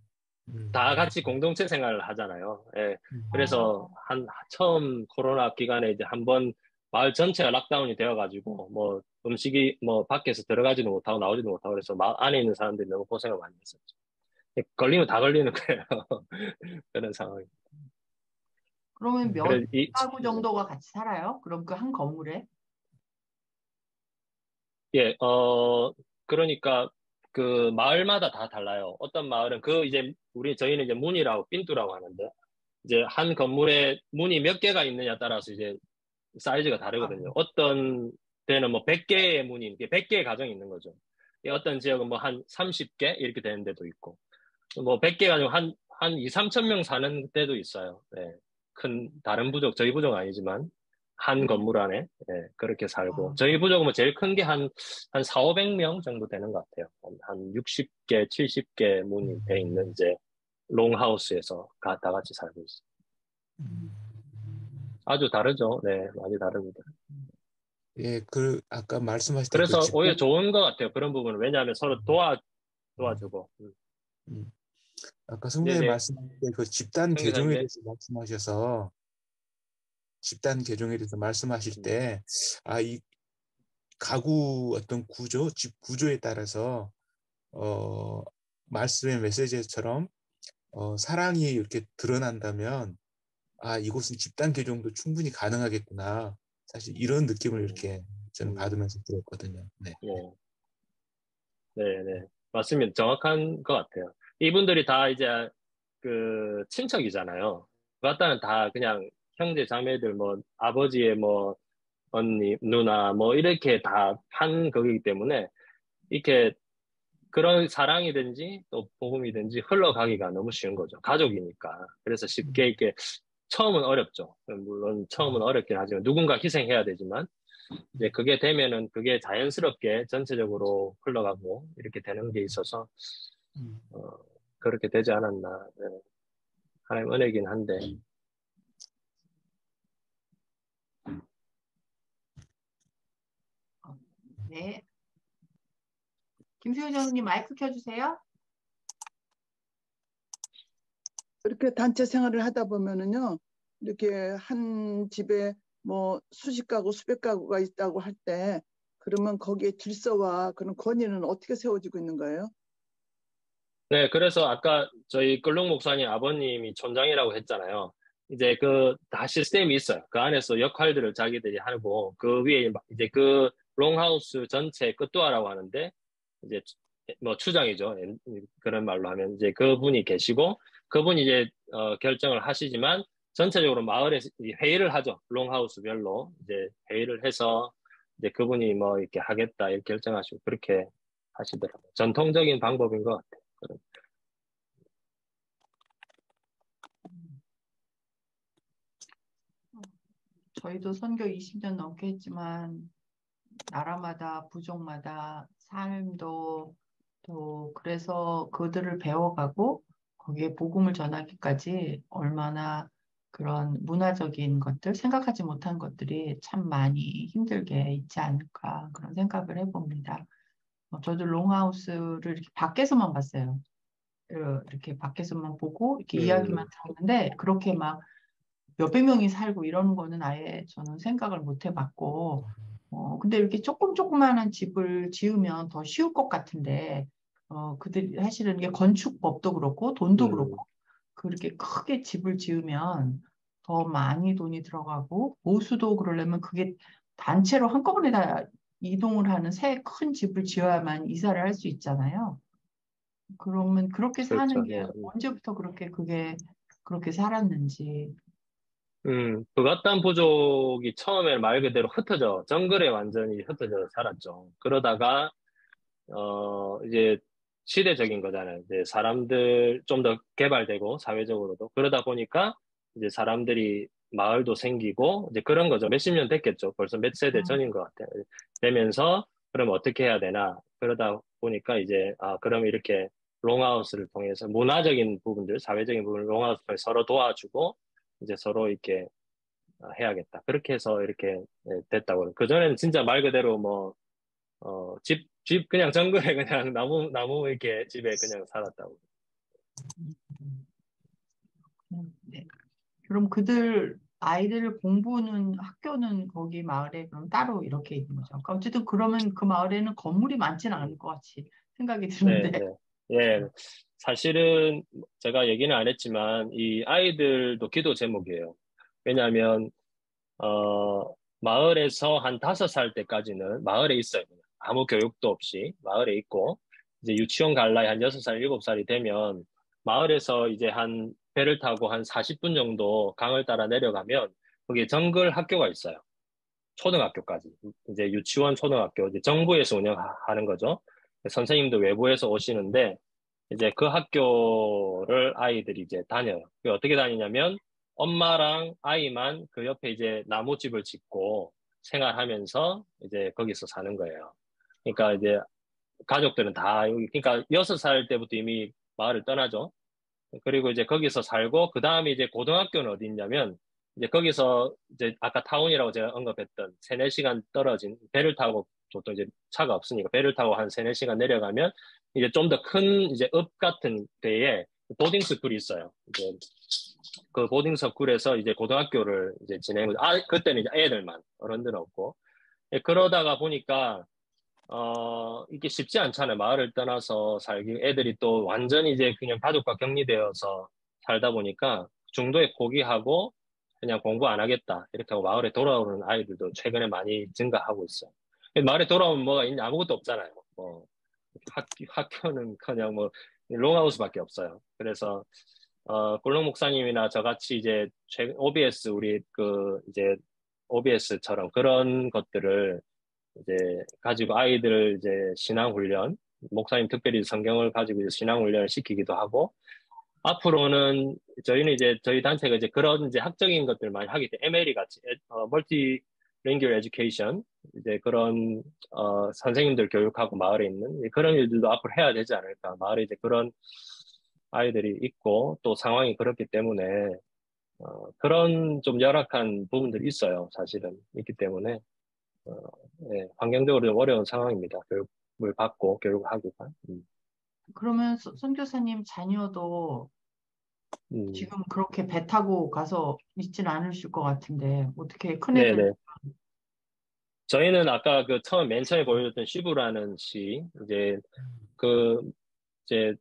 다 같이 공동체 생활을 하잖아요. 예. 그래서 어, 처음 코로나 기간에 이제 한번 마을 전체가 락다운이 되어가지고 뭐 음식이 뭐 밖에서 들어가지도 못하고 나오지도 못하고 그래서 안에 있는 사람들이 너무 고생을 많이 했었죠. 걸리면 다 걸리는 거예요. 그런 상황이. 그러면 몇 그래 가구 정도가 같이 살아요? 그럼 그 한 건물에? 예, 그러니까 그 마을마다 다 달라요. 어떤 마을은 이제 저희는 이제 문이라고 삔뚜라고 하는데 이제 한 건물에 문이 몇 개가 있느냐 따라서 이제 사이즈가 아, 다르거든요. 어떤 데는 뭐 100개의 문이, 100개의 가정이 있는 거죠. 어떤 지역은 뭐 한 30개 이렇게 되는 데도 있고, 뭐 100개가 아니고 한 2, 3천 명 사는 데도 있어요. 네. 다른 부족, 저희 부족은 아니지만, 한 네. 건물 안에, 그렇게 살고. 아, 저희 부족은 뭐 제일 큰 게 한 4, 500명 정도 되는 것 같아요. 한 60개, 70개 문이 돼 있는 이제 롱하우스에서 다 같이 살고 있어요. 아주 다르죠. 네, 많이 다릅니다. 예, 아까 말씀하셨던 그 그래서 오히려 집단, 좋은 것 같아요. 그런 부분은. 왜냐하면 서로 도와주고. 음, 아까 성도님 네네. 말씀하신 그 집단 성교사님, 개종에 네. 대해서 말씀하셔서 집단 개종에 대해서 말씀하실 음, 때, 이 가구 어떤 구조, 집 구조에 따라서, 어, 말씀의 메시지처럼, 사랑이 이렇게 드러난다면, 이곳은 집단 개종도 충분히 가능하겠구나. 사실 이런 느낌을 음, 이렇게 저는 음, 받으면서 들었거든요. 네. 네. 네네. 맞습니다. 정확한 것 같아요. 이분들이 다 이제 그 친척이잖아요. 그 갖다는 다 그냥 형제 자매들 뭐 아버지의 뭐 언니, 누나 뭐 이렇게 다 한 거기 때문에 이렇게 그런 사랑이든지 또 복음이든지 흘러가기가 너무 쉬운 거죠. 가족이니까. 그래서 쉽게 이렇게 처음은 어렵죠. 물론 처음은 어렵긴 하지만 누군가 희생해야 되지만 이제 그게 되면은 그게 자연스럽게 전체적으로 흘러가고 이렇게 되는 게 있어서 어, 그렇게 되지 않았나. 네. 하나님 은혜긴 한데. 네. 김수영 장로님 마이크 켜주세요. 이렇게 단체 생활을 하다 보면은요, 이렇게 한 집에 뭐 수십 가구, 수백 가구가 있다고 할 때, 그러면 거기에 질서와 그런 권위는 어떻게 세워지고 있는 거예요? 네, 그래서 아까 저희 끌록 목사님 아버님이 촌장이라고 했잖아요. 이제 다 시스템이 있어요. 그 안에서 역할들을 자기들이 하고, 그 위에 이제 그 롱하우스 전체 끝도화라고 하는데, 이제 뭐 추장이죠. 그런 말로 하면 이제 그분이 계시고, 그분이 이제 결정을 하시지만, 전체적으로 마을에서 회의를 하죠. 롱하우스별로 이제 회의를 해서, 이제 그분이 뭐 이렇게 하겠다, 이렇게 결정하시고, 그렇게 하시더라고요. 전통적인 방법인 것 같아요. 저희도 선교 20년 넘게 했지만 나라마다 부족마다 삶도 또 그래서 그들을 배워가고 거기에 복음을 전하기까지 얼마나 그런 문화적인 것들, 생각하지 못한 것들이 참 많이 힘들게 있지 않을까 그런 생각을 해봅니다. 저도 롱하우스를 이렇게 밖에서만 봤어요. 이렇게 밖에서만 보고 이렇게 이야기만 들었는데 그렇게 막 몇백 명이 살고 이러는 거는 아예 저는 생각을 못 해봤고, 근데 이렇게 조그마한 집을 지으면 더 쉬울 것 같은데, 그들이 사실은 이게 건축법도 그렇고 돈도 그렇고 그렇게 크게 집을 지으면 더 많이 돈이 들어가고 보수도 그러려면 그게 단체로 한꺼번에 다 이동을 하는 새 큰 집을 지어야만 이사를 할 수 있잖아요. 그러면 그렇게 사는 그렇죠. 게 예. 언제부터 그렇게 살았는지. 북아탄 부족이 처음에 말 그대로 흩어져, 정글에 완전히 흩어져 살았죠. 그러다가, 이제 시대적인 거잖아요. 이제 사람들 좀 더 개발되고, 사회적으로도. 그러다 보니까 이제 사람들이 마을도 생기고, 이제 그런 거죠. 몇십 년 됐겠죠. 벌써 몇 세대 전인 것 같아요. 되면서, 그럼 어떻게 해야 되나. 그러다 보니까 이제, 그럼 이렇게 롱하우스를 통해서 문화적인 부분들, 사회적인 부분을 롱하우스를 통해서 서로 도와주고, 이제 서로 이렇게 해야겠다. 그렇게 해서 이렇게 됐다고. 그전에는 진짜 말 그대로 뭐, 집 그냥 정글에 그냥 나무 이렇게 집에 그냥 살았다고. 네. 그럼 그들 아이들 공부는 학교는 거기 마을에 그럼 따로 이렇게 있는 거죠. 그러니까 어쨌든 그러면 그 마을에는 건물이 많지는 않을 것 같이 생각이 네, 드는데. 네. 예. 사실은 제가 얘기는 안 했지만 이 아이들도 기도 제목이에요. 왜냐하면, 마을에서 한 5살 때까지는 마을에 있어요. 그냥. 아무 교육도 없이 마을에 있고, 이제 유치원 갈 나이 한 6살, 7살이 되면, 마을에서 이제 한 배를 타고 한 40분 정도 강을 따라 내려가면, 거기에 정글 학교가 있어요. 초등학교까지. 이제 유치원, 초등학교, 이제 정부에서 운영하는 거죠. 선생님도 외부에서 오시는데, 이제 그 학교를 아이들이 이제 다녀요. 그게 어떻게 다니냐면, 엄마랑 아이만 그 옆에 이제 나무집을 짓고 생활하면서 이제 거기서 사는 거예요. 그러니까 이제 가족들은 다 여기, 그러니까 6살 때부터 이미 마을을 떠나죠. 그리고 이제 거기서 살고, 그 다음에 이제 고등학교는 어디 있냐면, 이제 거기서 이제 아까 타운이라고 제가 언급했던 3, 4시간 떨어진 배를 타고, 보통 이제 차가 없으니까 배를 타고 한 3, 4시간 내려가면, 이제 좀 더 큰 이제 읍 같은 데에 보딩 스쿨이 있어요. 이제 그 보딩 스쿨에서 이제 고등학교를 이제 진행을, 그때는 이제 애들만, 어른들은 없고. 예, 그러다가 보니까 이게 쉽지 않잖아요. 마을을 떠나서 살기, 애들이 또 완전히 이제 그냥 가족과 격리되어서 살다 보니까 중도에 포기하고 그냥 공부 안 하겠다. 이렇게 하고 마을에 돌아오는 아이들도 최근에 많이 증가하고 있어요. 마을에 돌아오면 뭐가 있냐? 아무것도 없잖아요. 뭐, 학교는 그냥 뭐, 롱하우스밖에 없어요. 그래서, 꿀렁 목사님이나 저같이 이제 OBS, 우리 이제 OBS처럼 그런 것들을 이제 가지고 아이들을 이제 신앙훈련, 목사님 특별히 성경을 가지고 이제 신앙훈련을 시키기도 하고, 앞으로는 저희는 이제 저희 단체가 이제 그런 이제 학적인 것들 많이 하기 때문에 MLE 같이 멀티링귤 에듀케이션 이제 그런 선생님들 교육하고 마을에 있는 그런 일들도 앞으로 해야 되지 않을까. 마을에 이제 그런 아이들이 있고 또 상황이 그렇기 때문에 그런 좀 열악한 부분들이 있어요. 사실은 있기 때문에 어, 예, 환경적으로 좀 어려운 상황입니다. 교육을 받고 교육을 하기가. 그러면 선교사님 자녀도 음. 지금 그렇게 배 타고 가서 있지는 않으실 것 같은데 어떻게 큰애들. 네네. 저희는 아까 맨 처음에 보여줬던 시부라는 시, 그, 이제,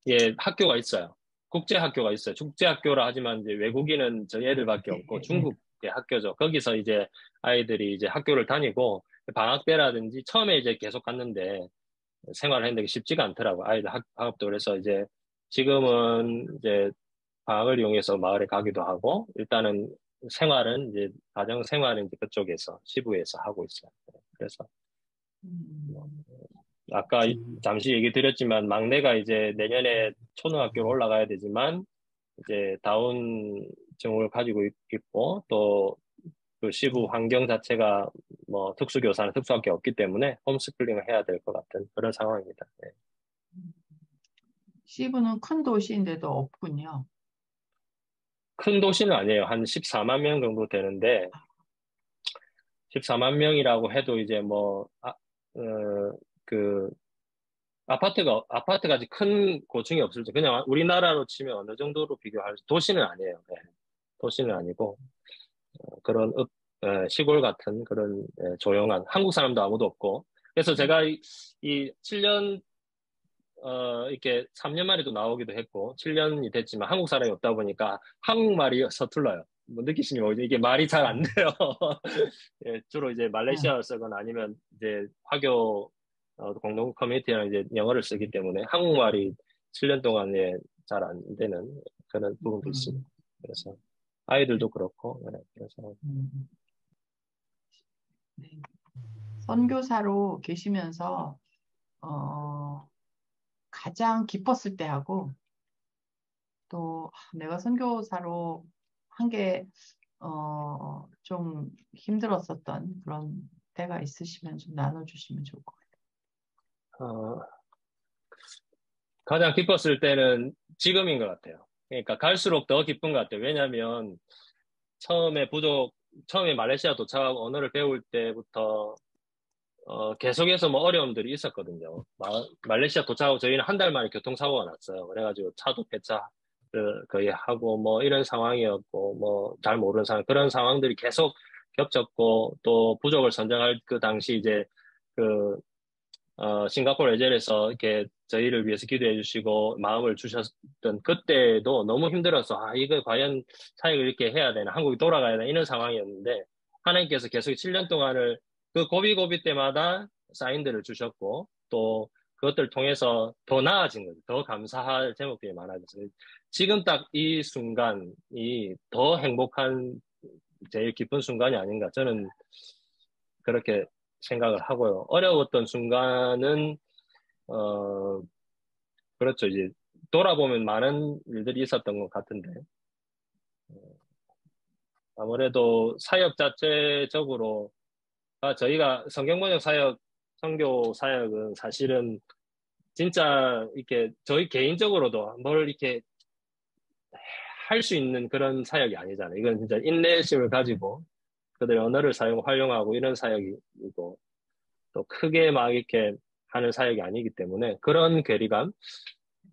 예, 학교가 있어요. 국제 학교가 있어요. 국제 학교라 하지만 이제 외국인은 저희 애들밖에 예, 없고 예, 예. 중국의 학교죠. 거기서 이제 아이들이 이제 학교를 다니고 방학 때라든지 처음에 이제 계속 갔는데 생활을 했는데 쉽지가 않더라고요. 아이들 학업도 그래서 이제 지금은 이제 방학을 이용해서 마을에 가기도 하고 일단은 생활은 이제 가정 생활은 이제 그쪽에서 시부에서 하고 있어요. 그래서 뭐 음, 아까 잠시 얘기 드렸지만 막내가 이제 내년에 초등학교로 올라가야 되지만 이제 다운 증후를 가지고 있고 또 그 시부 환경 자체가 뭐 특수교사나 특수학교 없기 때문에 홈스쿨링을 해야 될 것 같은 그런 상황입니다. 네. 시부는 큰 도시인데도 없군요. 큰 도시는 아니에요. 한 14만 명 정도 되는데 14만 명이라고 해도 이제 뭐 그 아파트가 큰 고층이 없을지 그냥 우리나라로 치면 어느 정도로 비교할 도시는 아니에요. 네. 도시는 아니고 그런 시골 같은 그런 조용한 한국 사람도 아무도 없고 그래서 제가 이 7년 이렇게 3년 만에도 나오기도 했고 7년이 됐지만 한국 사람이 없다 보니까 한국말이 서툴러요. 뭐 느끼시는 거죠? 이게 말이 잘 안 돼요. 예, 주로 이제 말레이시아어 쓰거나 아니면 이제 화교 공동 커뮤니티랑 이제 영어를 쓰기 때문에 한국말이 7년 동안에 잘 안 되는 그런 부분도 있습니다. 그래서 아이들도 그렇고 네, 그래서 네. 선교사로 계시면서 가장 기뻤을 때하고 또 내가 선교사로 한 게 좀 힘들었었던 그런 때가 있으시면 좀 나눠주시면 좋을 것 같아요. 가장 기뻤을 때는 지금인 것 같아요. 그러니까 갈수록 더 기쁜 것 같아요. 왜냐하면 처음에 말레이시아 도착하고 언어를 배울 때부터 계속해서 뭐 어려움들이 있었거든요. 말레이시아 도착하고 저희는 한 달 만에 교통사고가 났어요. 그래가지고 차도 폐차를 거의 하고 뭐 이런 상황이었고 뭐 잘 모르는 상황 그런 상황들이 계속 겹쳤고 또 부족을 선정할 그 당시 이제 그 싱가포르 에젤에서 이렇게 저희를 위해서 기도해 주시고 마음을 주셨던 그때도 너무 힘들어서 이거 과연 사역을 이렇게 해야 되나 한국에 돌아가야 되나 이런 상황이었는데 하나님께서 계속 7년 동안을 그 고비고비 때마다 사인들을 주셨고 또 그것들을 통해서 더 나아진 거죠. 더 감사할 제목들이 많아졌어요. 지금 딱 이 순간이 더 행복한 제일 기쁜 순간이 아닌가 저는 그렇게 생각을 하고요. 어려웠던 순간은 그렇죠. 이제 돌아보면 많은 일들이 있었던 것 같은데 아무래도 사역 자체적으로 저희가 성경번역 사역, 선교 사역은 사실은 진짜 이렇게 저희 개인적으로도 뭘 이렇게 할 수 있는 그런 사역이 아니잖아요. 이건 진짜 인내심을 가지고 그들의 언어를 활용하고 이런 사역이고 또 크게 막 이렇게 하는 사역이 아니기 때문에 그런 괴리감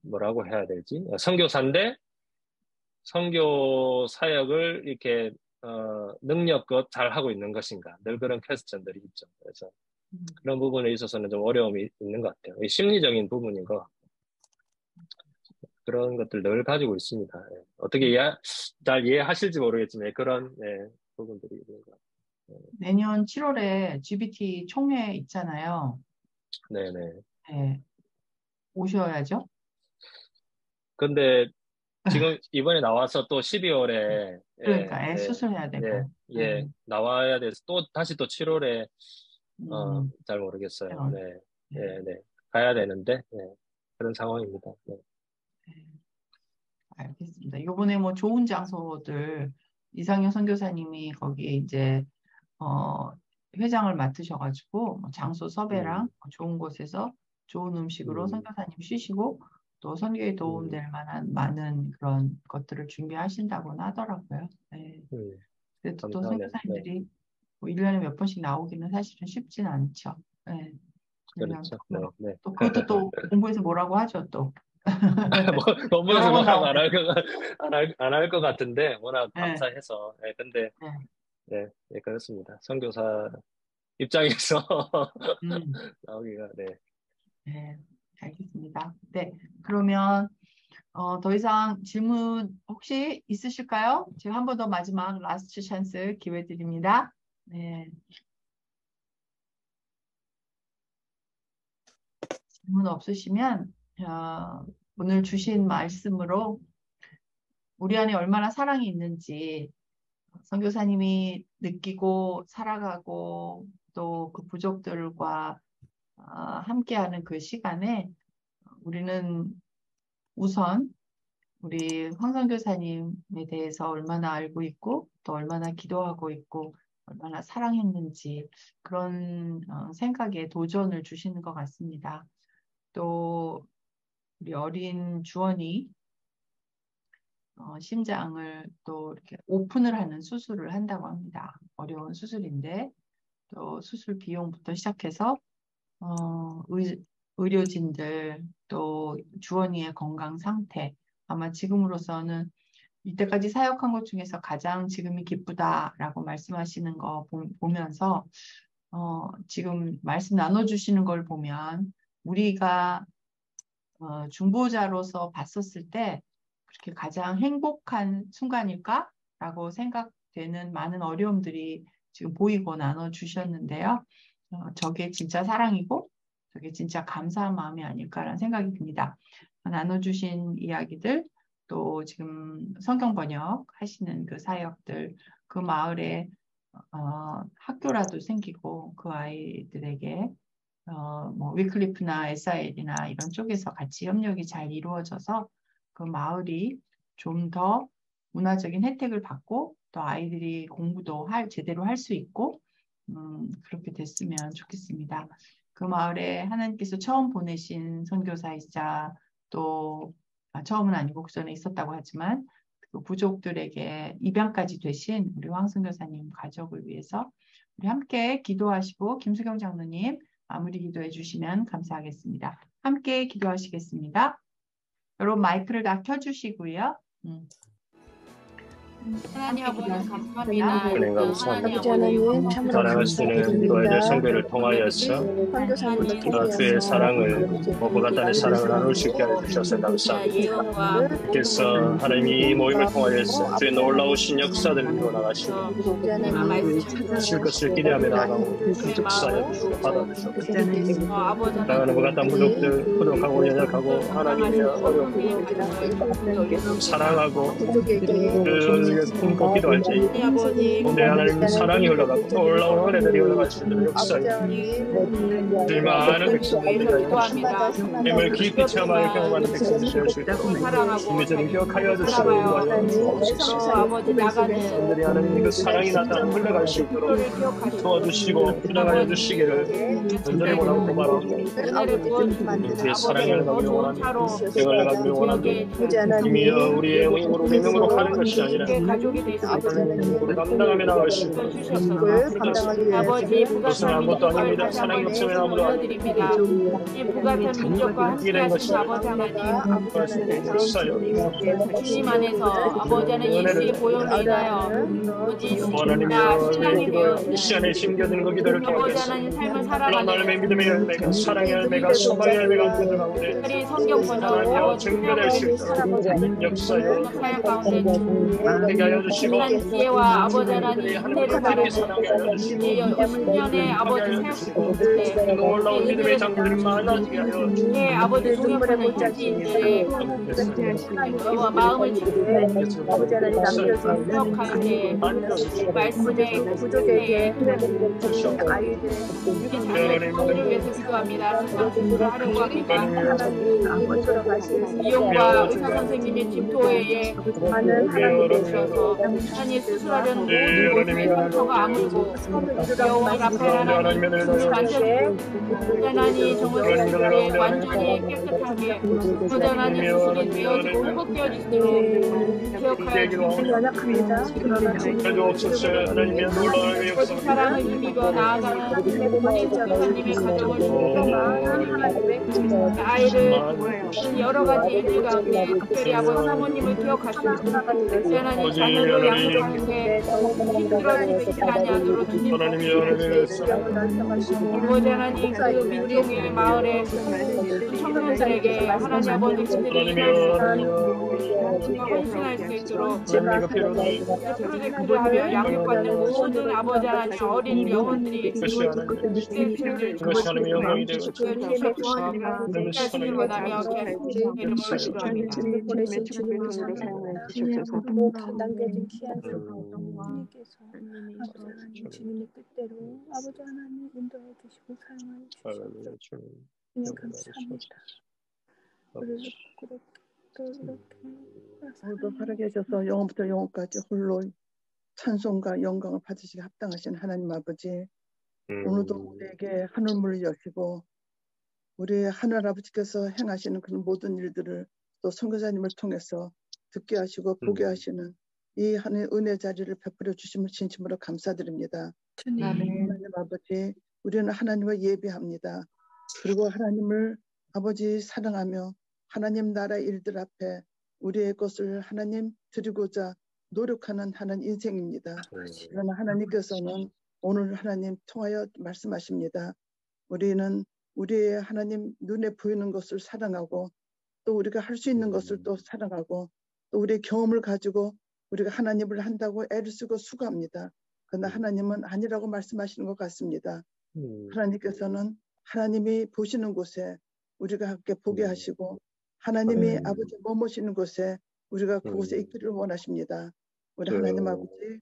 뭐라고 해야 되지? 선교사인데 선교 사역을 이렇게 능력껏 잘 하고 있는 것인가? 늘 그런 퀘스천들이 있죠. 그래서 그런 부분에 있어서는 좀 어려움이 있는 것 같아요. 심리적인 부분인 것 같고 그런 것들 늘 가지고 있습니다. 예. 어떻게 잘 이해하실지 모르겠지만 그런 부분들이 있는 것 같아요. 내년 7월에 GBT 총회 있잖아요. 네네. 네, 오셔야죠. 근데 지금 이번에 나와서 또 12월에 그러니까 수술해야 되고. 나와야 돼서 또 다시 또 7월에 잘 네. 모르겠어요. 네. 가야 되는데 그런 상황입니다. 네. 알겠습니다. 이번에 뭐 좋은 장소들 이상현 선교사님이 거기에 이제 회장을 맡으셔가지고 뭐 장소 섭외랑 좋은 곳에서 좋은 음식으로 선교사님 쉬시고 또 선교에 도움될 만한 많은 그런 것들을 준비하신다고는 하더라고요. 네. 그래도 또 선교사님들이 뭐 1년에 몇 번씩 나오기는 사실은 쉽진 않죠. 네. 그렇죠. 네. 또 그것도 또 공부해서 뭐라고 하죠, 또. 공부해서 여러 번 뭐라고 나오면. 안 할 것 같은데 워낙 네. 감사해서 근데 네, 그렇습니다. 선교사 입장에서 나오기가 네, 알겠습니다. 네, 그러면 더 이상 질문 혹시 있으실까요? 제가 한 번 더 마지막 라스트 찬스 기회 드립니다. 네. 질문 없으시면 오늘 주신 말씀으로 우리 안에 얼마나 사랑이 있는지 선교사님이 느끼고 살아가고 또 그 부족들과 함께하는 그 시간에 우리는 우선 우리 황 선교사님에 대해서 얼마나 알고 있고 또 얼마나 기도하고 있고 얼마나 사랑했는지 그런 생각에 도전을 주시는 것 같습니다. 또 우리 어린 주원이 심장을 또 이렇게 오픈을 하는 수술을 한다고 합니다. 어려운 수술인데 또 수술 비용부터 시작해서 의료진들 또 주원이의 건강 상태 아마 지금으로서는 이때까지 사역한 것 중에서 가장 지금이 기쁘다라고 말씀하시는 거 보면서 지금 말씀 나눠주시는 걸 보면 우리가 중보자로서 봤었을 때 그렇게 가장 행복한 순간일까라고 생각되는 많은 어려움들이 지금 보이고 나눠주셨는데요. 저게 진짜 사랑이고 저게 진짜 감사한 마음이 아닐까라는 생각이 듭니다. 나눠주신 이야기들 또 지금 성경 번역 하시는 그 사역들 그 마을에 학교라도 생기고 그 아이들에게 뭐 위클리프나 SIL이나 이런 쪽에서 같이 협력이 잘 이루어져서 그 마을이 좀 더 문화적인 혜택을 받고 또 아이들이 공부도 제대로 할 수 있고 그렇게 됐으면 좋겠습니다. 그 마을에 하나님께서 처음 보내신 선교사이자 또 처음은 아니고 그 전에 있었다고 하지만 그 부족들에게 입양까지 되신 우리 황 선교사님 가족을 위해서 우리 함께 기도하시고 김수경 장로님 마무리 기도해 주시면 감사하겠습니다. 함께 기도하시겠습니다. 여러분 마이크를 다 켜주시고요. 하나님 아버지 감사합니다. 하나님 감사합니다. 하나님 사랑하시는 또 애들 성교를 통하여서 주의 사랑을 먹고 갔다는 사랑을 나눌 수 있게 해주셔서 감사합니다. 그래서 하나님이 이 모임을 통하여서 주의 놀라우신 역사들을 이루어나가시고 실것을 기대하며 나아가고 축사해 주시고 받아주시고 나가는 것 같은 무족들 부족하고 연약하고 하나님의 어려운 사랑하고 그 품고 기도할 때 오늘 하나님 사랑이 흘러가고 놀라운 은혜들이 흘러갈 수 있는 역사에 주님 많은 백성들이 힘을 깊이 체험하여 경험하는 백성들이 될 수 있도록 주님을 기억하여 주시고 백성들이 하나님 그 사랑이 나타나 흘러갈 수 있도록 도와주시고 흘러가여 주시기를 온전히 원하고 고마워합니다. 주의 사랑이 흘러가기를 원합니다. 흘러가기를 원합니다. 이미 우리의 힘으로 명으로 하는 것이 아니라 우리 감당하며 나갈 수 있도록 아버지 그것은 아무것도 아닙니다. 사랑이 없으면 아무도 부탁드립니다. 이 부가산 민족과 함께 하신 아버지 하나님 주님 안에서 아버지 하나님 예수의 보혈로 인하여 아버지 신앙이 되어 시간에 심겨드는 그 기도를 아버지 통해서 하나님 삶을 살아가는 하나님의 믿음의 열매가 사랑의 열매가 소망의 열매가 되는 가운데 특별히 성경 번역을 하나님여 아버지 증거될 수 있도록 역사여 사역 가운데 되게 하여 주시고 하나님 지혜와 아버지 하나님 은혜를 바라고 사랑해 하여 주시고 10년의 아버지 사역을 때 놀라운 믿음의 장들이 많아지게 하여 주시고 예, 아버지 동역하는 현지인들의 마음을 기억하는데 말씀의 부족에게 우리를 위해서 기도합니다. 세상을 하려고 합니다. 이용과 의사 선생님의 집도회에 주셔서 하나님 수술하려는 모든 곳에 상처가 아물고 여호와 라파엘 하나님 정말 완전히 깨끗하게 부단하니 수술이 되어지고 회복되어지도록 기억하여 주시옵소서. 사랑을 힘입어 나아가는 하나님의 가정을 아이를 여러 가지 일들 가운데 특별히 아버지 사모님을 기억하시고 하나님 자녀를 양육하는데 힘들어지지 아니하도록 아버지 하나님 그 민족의 마을에 청년들에게 하나님 아버지 그들이 헌신할 수 있도록 프로젝트를 하며 양육받는 모든 아버지 하나님 어린 영혼들이 그것이 하나님의 영광이 되어 주시옵소서. 원하며 이름으로 보내신 주님을 사랑하고 당겨진 귀한 주님께서 주님의 뜻대로 아버지 하나님 인도해 주시고 사용하여 주시옵소서. 주님 감사합니다. 우리를 또 이렇게 오늘도 살아계셔서 영원부터 영원까지 홀로 찬송과 영광을 받으시기 합당하신 하나님 아버지, 오늘도 우리에게 하늘문을 여시고 우리 하늘 아버지께서 행하시는 그런 모든 일들을 또 선교사님을 통해서 듣게 하시고 보게 하시는 이 하나님 은혜 자리를 베풀어 주심을 진심으로 감사드립니다. 하나님 아버지, 우리는 하나님을 예배합니다. 그리고 하나님을 아버지 사랑하며 하나님 나라 일들 앞에 우리의 것을 하나님 드리고자 노력하는 하나님 인생입니다. 그러나 하나님께서는 오늘 하나님 통하여 말씀하십니다. 우리는 우리의 하나님 눈에 보이는 것을 사랑하고 또 우리가 할 수 있는 것을 또 사랑하고 또 우리의 경험을 가지고 우리가 하나님을 한다고 애를 쓰고 수고합니다. 그러나 하나님은 아니라고 말씀하시는 것 같습니다. 하나님께서는 하나님이 보시는 곳에 우리가 함께 보게 하시고 하나님이 아버지 머무시는 곳에 우리가 그곳에 있기를 원하십니다. 우리 하나님 아버지,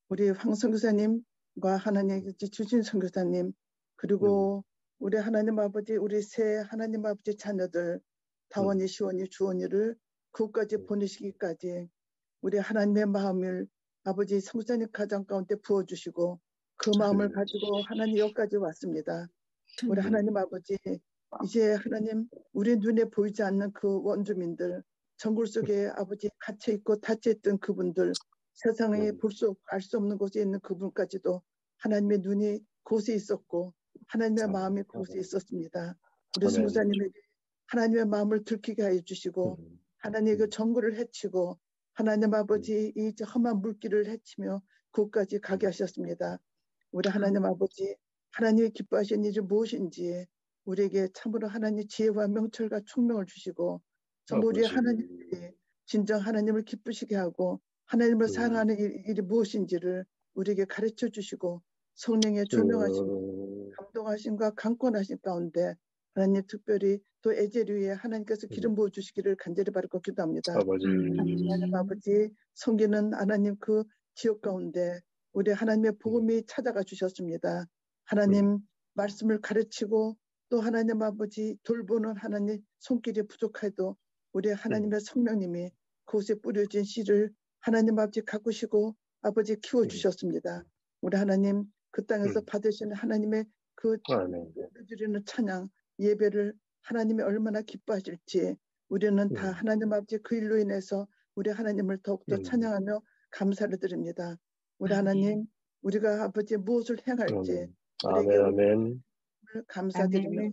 우리 황 선교사님과 하나님 주신 선교사님, 그리고 우리 하나님 아버지, 우리 새 하나님 아버지 자녀들 다원이, 시원이, 주원이를 그곳까지 보내시기까지 우리 하나님의 마음을 아버지 성사님 가정 가운데 부어주시고 그 마음을 가지고 하나님 여기까지 왔습니다. 우리 하나님 아버지, 이제 하나님 우리 눈에 보이지 않는 그 원주민들, 정글 속에 아버지 갇혀있고 닫혀있던 그분들, 세상에 볼 수 알 수 없는 곳에 있는 그분까지도 하나님의 눈이 그곳에 있었고 하나님의 마음이 그곳에 있었습니다. 우리 성사님에게 하나님의 마음을 들키게 하여 주시고 하나님의 그 정글을 해치고 하나님 아버지 이 험한 물길을 해치며 그곳까지 가게 하셨습니다. 우리 하나님 아버지, 하나님이 기뻐하시는 일이 무엇인지 우리에게 참으로 하나님 지혜와 명철과 총명을 주시고 정말 우리 하나님이 진정 하나님을 기쁘시게 하고 하나님을 사랑하는 일이 무엇인지를 우리에게 가르쳐 주시고 성령의 조명하시고 감동하심과 강권하신 가운데 하나님 특별히 또 에젤 위에 하나님께서 기름 부어 주시기를 간절히 바라고 기도합니다. 하나님 아버지, 섬기는 하나님 그 지역 가운데 우리 하나님의 복음이 찾아가 주셨습니다. 하나님 말씀을 가르치고 또 하나님 아버지 돌보는 하나님 손길이 부족해도 우리 하나님의 성령님이 그곳에 뿌려진 씨를 하나님 아버지 가꾸시고 아버지 키워주셨습니다. 우리 하나님 그 땅에서 받으시는 하나님의 그 드리는 찬양 예배를 하나님이 얼마나 기뻐하실지 우리는 다 하나님 아버지 그 일로 인해서 우리 하나님을 더욱더 찬양하며 감사를 드립니다. 우리 하나님, 우리가 아버지 무엇을 행할지 우리에게 감사드리며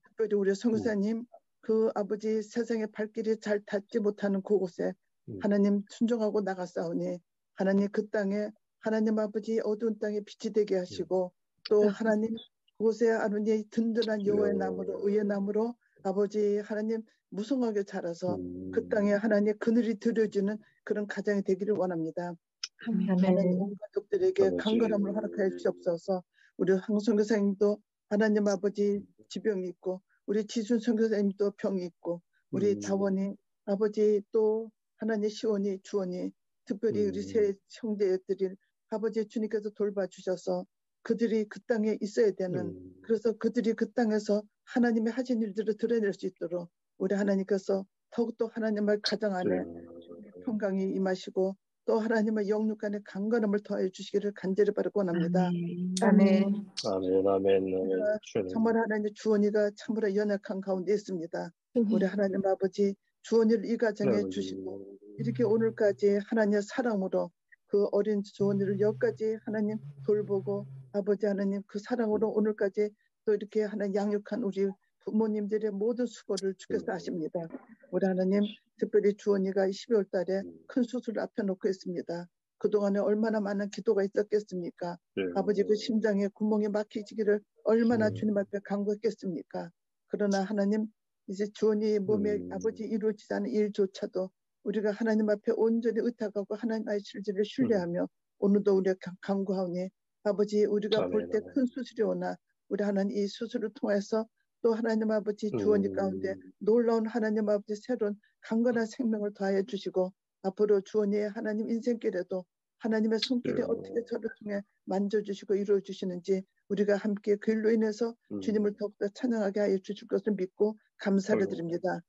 특별히 우리 성사님 그 아버지 세상의 발길이 잘 닿지 못하는 그곳에 하나님 순종하고 나갔사오니 하나님 그 땅에 하나님 아버지 어두운 땅에 빛이 되게 하시고 또 하나님 그곳에 아버지 든든한 여호와의 나무로 의의 나무로 아버지 하나님 무성하게 자라서 그 땅에 하나님 그늘이 들여지는 그런 가정이 되기를 원합니다. 하나님 온 가족들에게 강건함을 허락하여 주시옵소서. 우리 황 선교사님도 하나님 아버지 지병이 있고 우리 지순 선교사님도 병이 있고 우리 다원이 아버지 또 하나님 시원이 주원이 특별히 우리 세 형제들이 아버지 주님께서 돌봐주셔서 그들이 그 땅에 있어야 되는 그래서 그들이 그 땅에서 하나님의 하신 일들을 드러낼 수 있도록 우리 하나님께서 더욱더 하나님의 가정 안에 평강이 임하시고 또 하나님의 영육 안에 강건함을 더해 주시기를 간절히 바라고 원합니다. 아멘. 정말 하나님 주원이가 참으로 연약한 가운데 있습니다. 우리 하나님 아버지 주원이를 이 가정에 주시고 이렇게 오늘까지 하나님의 사랑으로 그 어린 주원이를 여기까지 하나님 돌보고 아버지 하나님 그 사랑으로 오늘까지 또 이렇게 하나님 양육한 우리 부모님들의 모든 수고를 주께서 아십니다. 우리 하나님 특별히 주원이가 12월 달에 큰 수술을 앞에 놓고 있습니다. 그동안에 얼마나 많은 기도가 있었겠습니까? 아버지 그 심장에 구멍이 막히지기를 얼마나 주님 앞에 간구했겠습니까? 그러나 하나님 이제 주원이의 몸에 아버지 이루어지지 않은 일조차도 우리가 하나님 앞에 온전히 의탁하고 하나님의 실질을 신뢰하며 오늘도 우리가 간구하오니 아버지 우리가 볼 때 큰 수술이 오나 우리 하나님 이 수술을 통해서 또 하나님 아버지 주원이 가운데 놀라운 하나님 아버지 새로운 강건한 생명을 더하여 주시고 앞으로 주원이의 하나님 인생길에도 하나님의 손길이 어떻게 저를 통해 만져주시고 이루어주시는지 우리가 함께 그 일로 인해서 주님을 더욱더 찬양하게 하여 주실 것을 믿고 감사를 드립니다.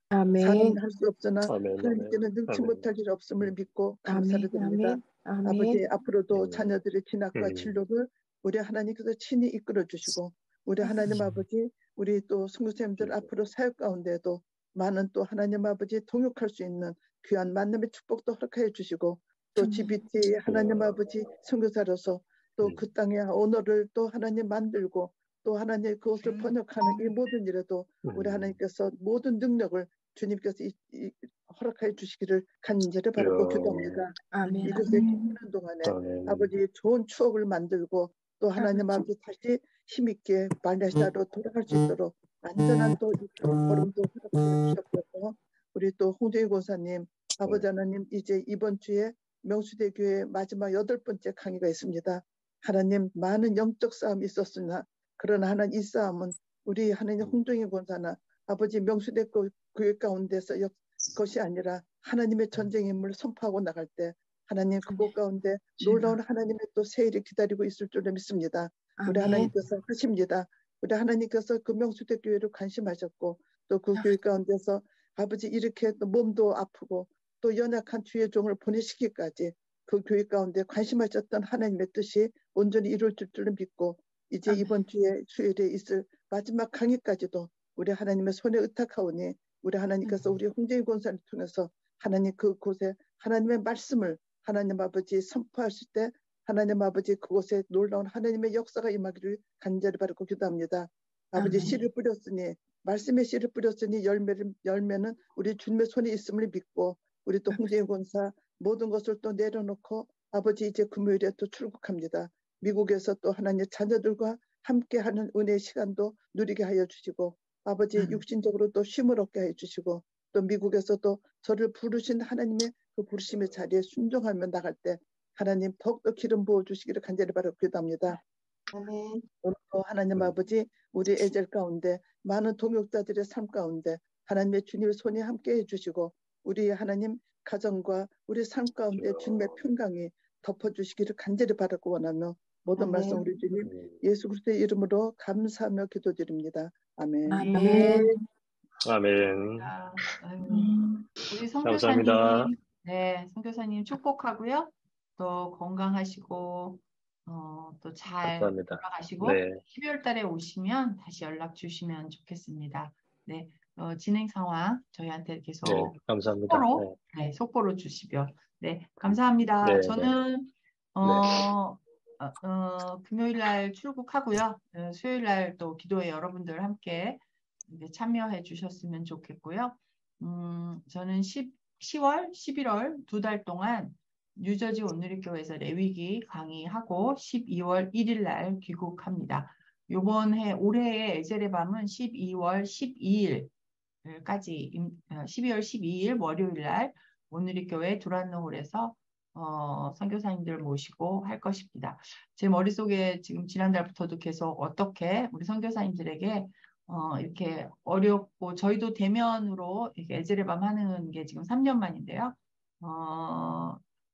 사람이 할 수 없으나 하나님께는 능치 못할 일 없음을 믿고 감사를 드립니다. 아버지 앞으로도 자녀들의 진학과 진로를 우리 하나님께서 친히 이끌어 주시고 우리 하나님 아버지 우리 또 선교사님들 앞으로 사역 가운데도 많은 또 하나님 아버지 동역할 수 있는 귀한 만남의 축복도 허락하여 주시고 또 GBT 하나님 아버지 선교사로서 또 그 땅의 언어를 또 하나님 만들고 또 하나님 그것을 번역하는 이 모든 일에도 우리 하나님께서 모든 능력을 주님께서 허락하여 주시기를 간절히 바라고 기도합니다. 아멘. 이곳에 있는 동안에 아버지 좋은 추억을 만들고 또 하나님 아버지 다시 힘있게 말레이시아로 돌아갈 수 있도록 안전한 또 걸음도 허락해 주셨고 우리 또 홍정희 권사님 아버지 하나님 이제 이번 주에 명수대교회 마지막 8번째 강의가 있습니다. 하나님 많은 영적 싸움이 있었으나 그러나 하나님 이 싸움은 우리 하나님 홍정희 권사나 아버지 명수대 교회 가운데서 것이 아니라 하나님의 전쟁임을 선포하고 나갈 때 하나님 그곳 가운데 놀라운 하나님의 또 세일이 기다리고 있을 줄을 믿습니다. 우리 하나님께서 하십니다. 우리 하나님께서 그 명수대 교회를 관심하셨고 또 그 교회 가운데서 아버지 이렇게 또 몸도 아프고 또 연약한 주의 종을 보내시기까지 그 교회 가운데 관심하셨던 하나님의 뜻이 온전히 이루어질 줄을 믿고 이제 이번 주에 수요일에 있을 마지막 강의까지도 우리 하나님의 손에 의탁하오니 우리 하나님께서 우리 홍정희 권사를 통해서 하나님 그곳에 하나님의 말씀을 하나님 아버지 선포하실 때 하나님 아버지 그곳에 놀라운 하나님의 역사가 임하기를 간절히 바라고 기도합니다. 아버지 씨를 뿌렸으니 말씀의 씨를 뿌렸으니 열매는 우리 주님의 손에 있음을 믿고 우리 또 홍정희 권사 모든 것을 또 내려놓고 아버지 이제 금요일에 또 출국합니다. 미국에서 또 하나님의 자녀들과 함께하는 은혜의 시간도 누리게 하여 주시고 아버지 육신적으로 또 쉼을 얻게 하여 주시고 또 미국에서도 저를 부르신 하나님의 그 부르심의 자리에 순종하며 나갈 때 하나님 더욱더 기름 부어주시기를 간절히 바라고 기도합니다. 오늘도 하나님 아버지 우리 에젤 가운데 많은 동역자들의 삶 가운데 하나님의 주님의 손이 함께 해주시고 우리 하나님 가정과 우리 삶 가운데 주님의 평강이 덮어주시기를 간절히 바라고 원하며 모든 말씀 우리 주님 예수 그리스도의 이름으로 감사하며 기도드립니다. 아멘. 아멘. 우리 감사합니다. 선교사님, 네, 선교사님 축복하고요. 또 건강하시고 또 잘 감사합니다. 돌아가시고 네. 12월 달에 오시면 다시 연락 주시면 좋겠습니다. 네, 진행 상황 저희한테 계속 네, 감사합니다. 속보로, 네, 속보로 주시고요. 네, 감사합니다. 네, 저는 금요일 날 출국하고요. 수요일 날 또 기도에 여러분들 함께 참여해 주셨으면 좋겠고요. 저는 10월, 11월 2달 동안 뉴저지 온누리교회에서 레위기 강의하고 12월 1일 날 귀국합니다. 올해의 에셀의 밤은 12월 12일까지 12월 12일 월요일 날 온누리교회 두란노홀에서 선교사님들 모시고 할 것입니다. 제 머릿속에 지금 지난달부터도 계속 어떻게 우리 선교사님들에게 이렇게 어렵고 저희도 대면으로 이렇게 에셀의 밤 하는 게 지금 3년 만인데요.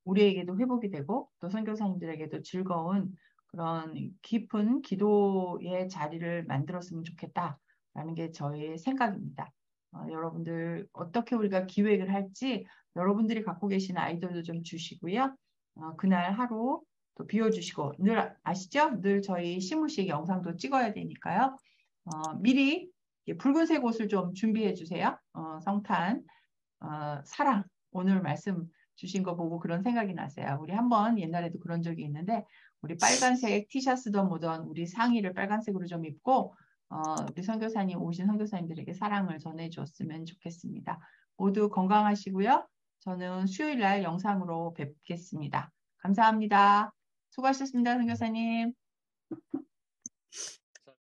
우리에게도 회복이 되고 또 선교사님들에게도 즐거운 그런 깊은 기도의 자리를 만들었으면 좋겠다라는 게 저희의 생각입니다. 여러분들 어떻게 우리가 기획을 할지 여러분들이 갖고 계신 아이디어도 좀 주시고요. 그날 하루 또 비워주시고 늘 아시죠? 늘 저희 시무식 영상도 찍어야 되니까요. 미리 붉은색 옷을 좀 준비해 주세요. 성탄, 사랑 오늘 말씀 주신 거 보고 그런 생각이 나세요. 우리 한번 옛날에도 그런 적이 있는데 우리 빨간색 티셔츠 쓰던 뭐던 우리 상의를 빨간색으로 좀 입고 우리 선교사님 오신 선교사님들에게 사랑을 전해주었으면 좋겠습니다. 모두 건강하시고요. 저는 수요일 날 영상으로 뵙겠습니다. 감사합니다. 수고하셨습니다, 선교사님.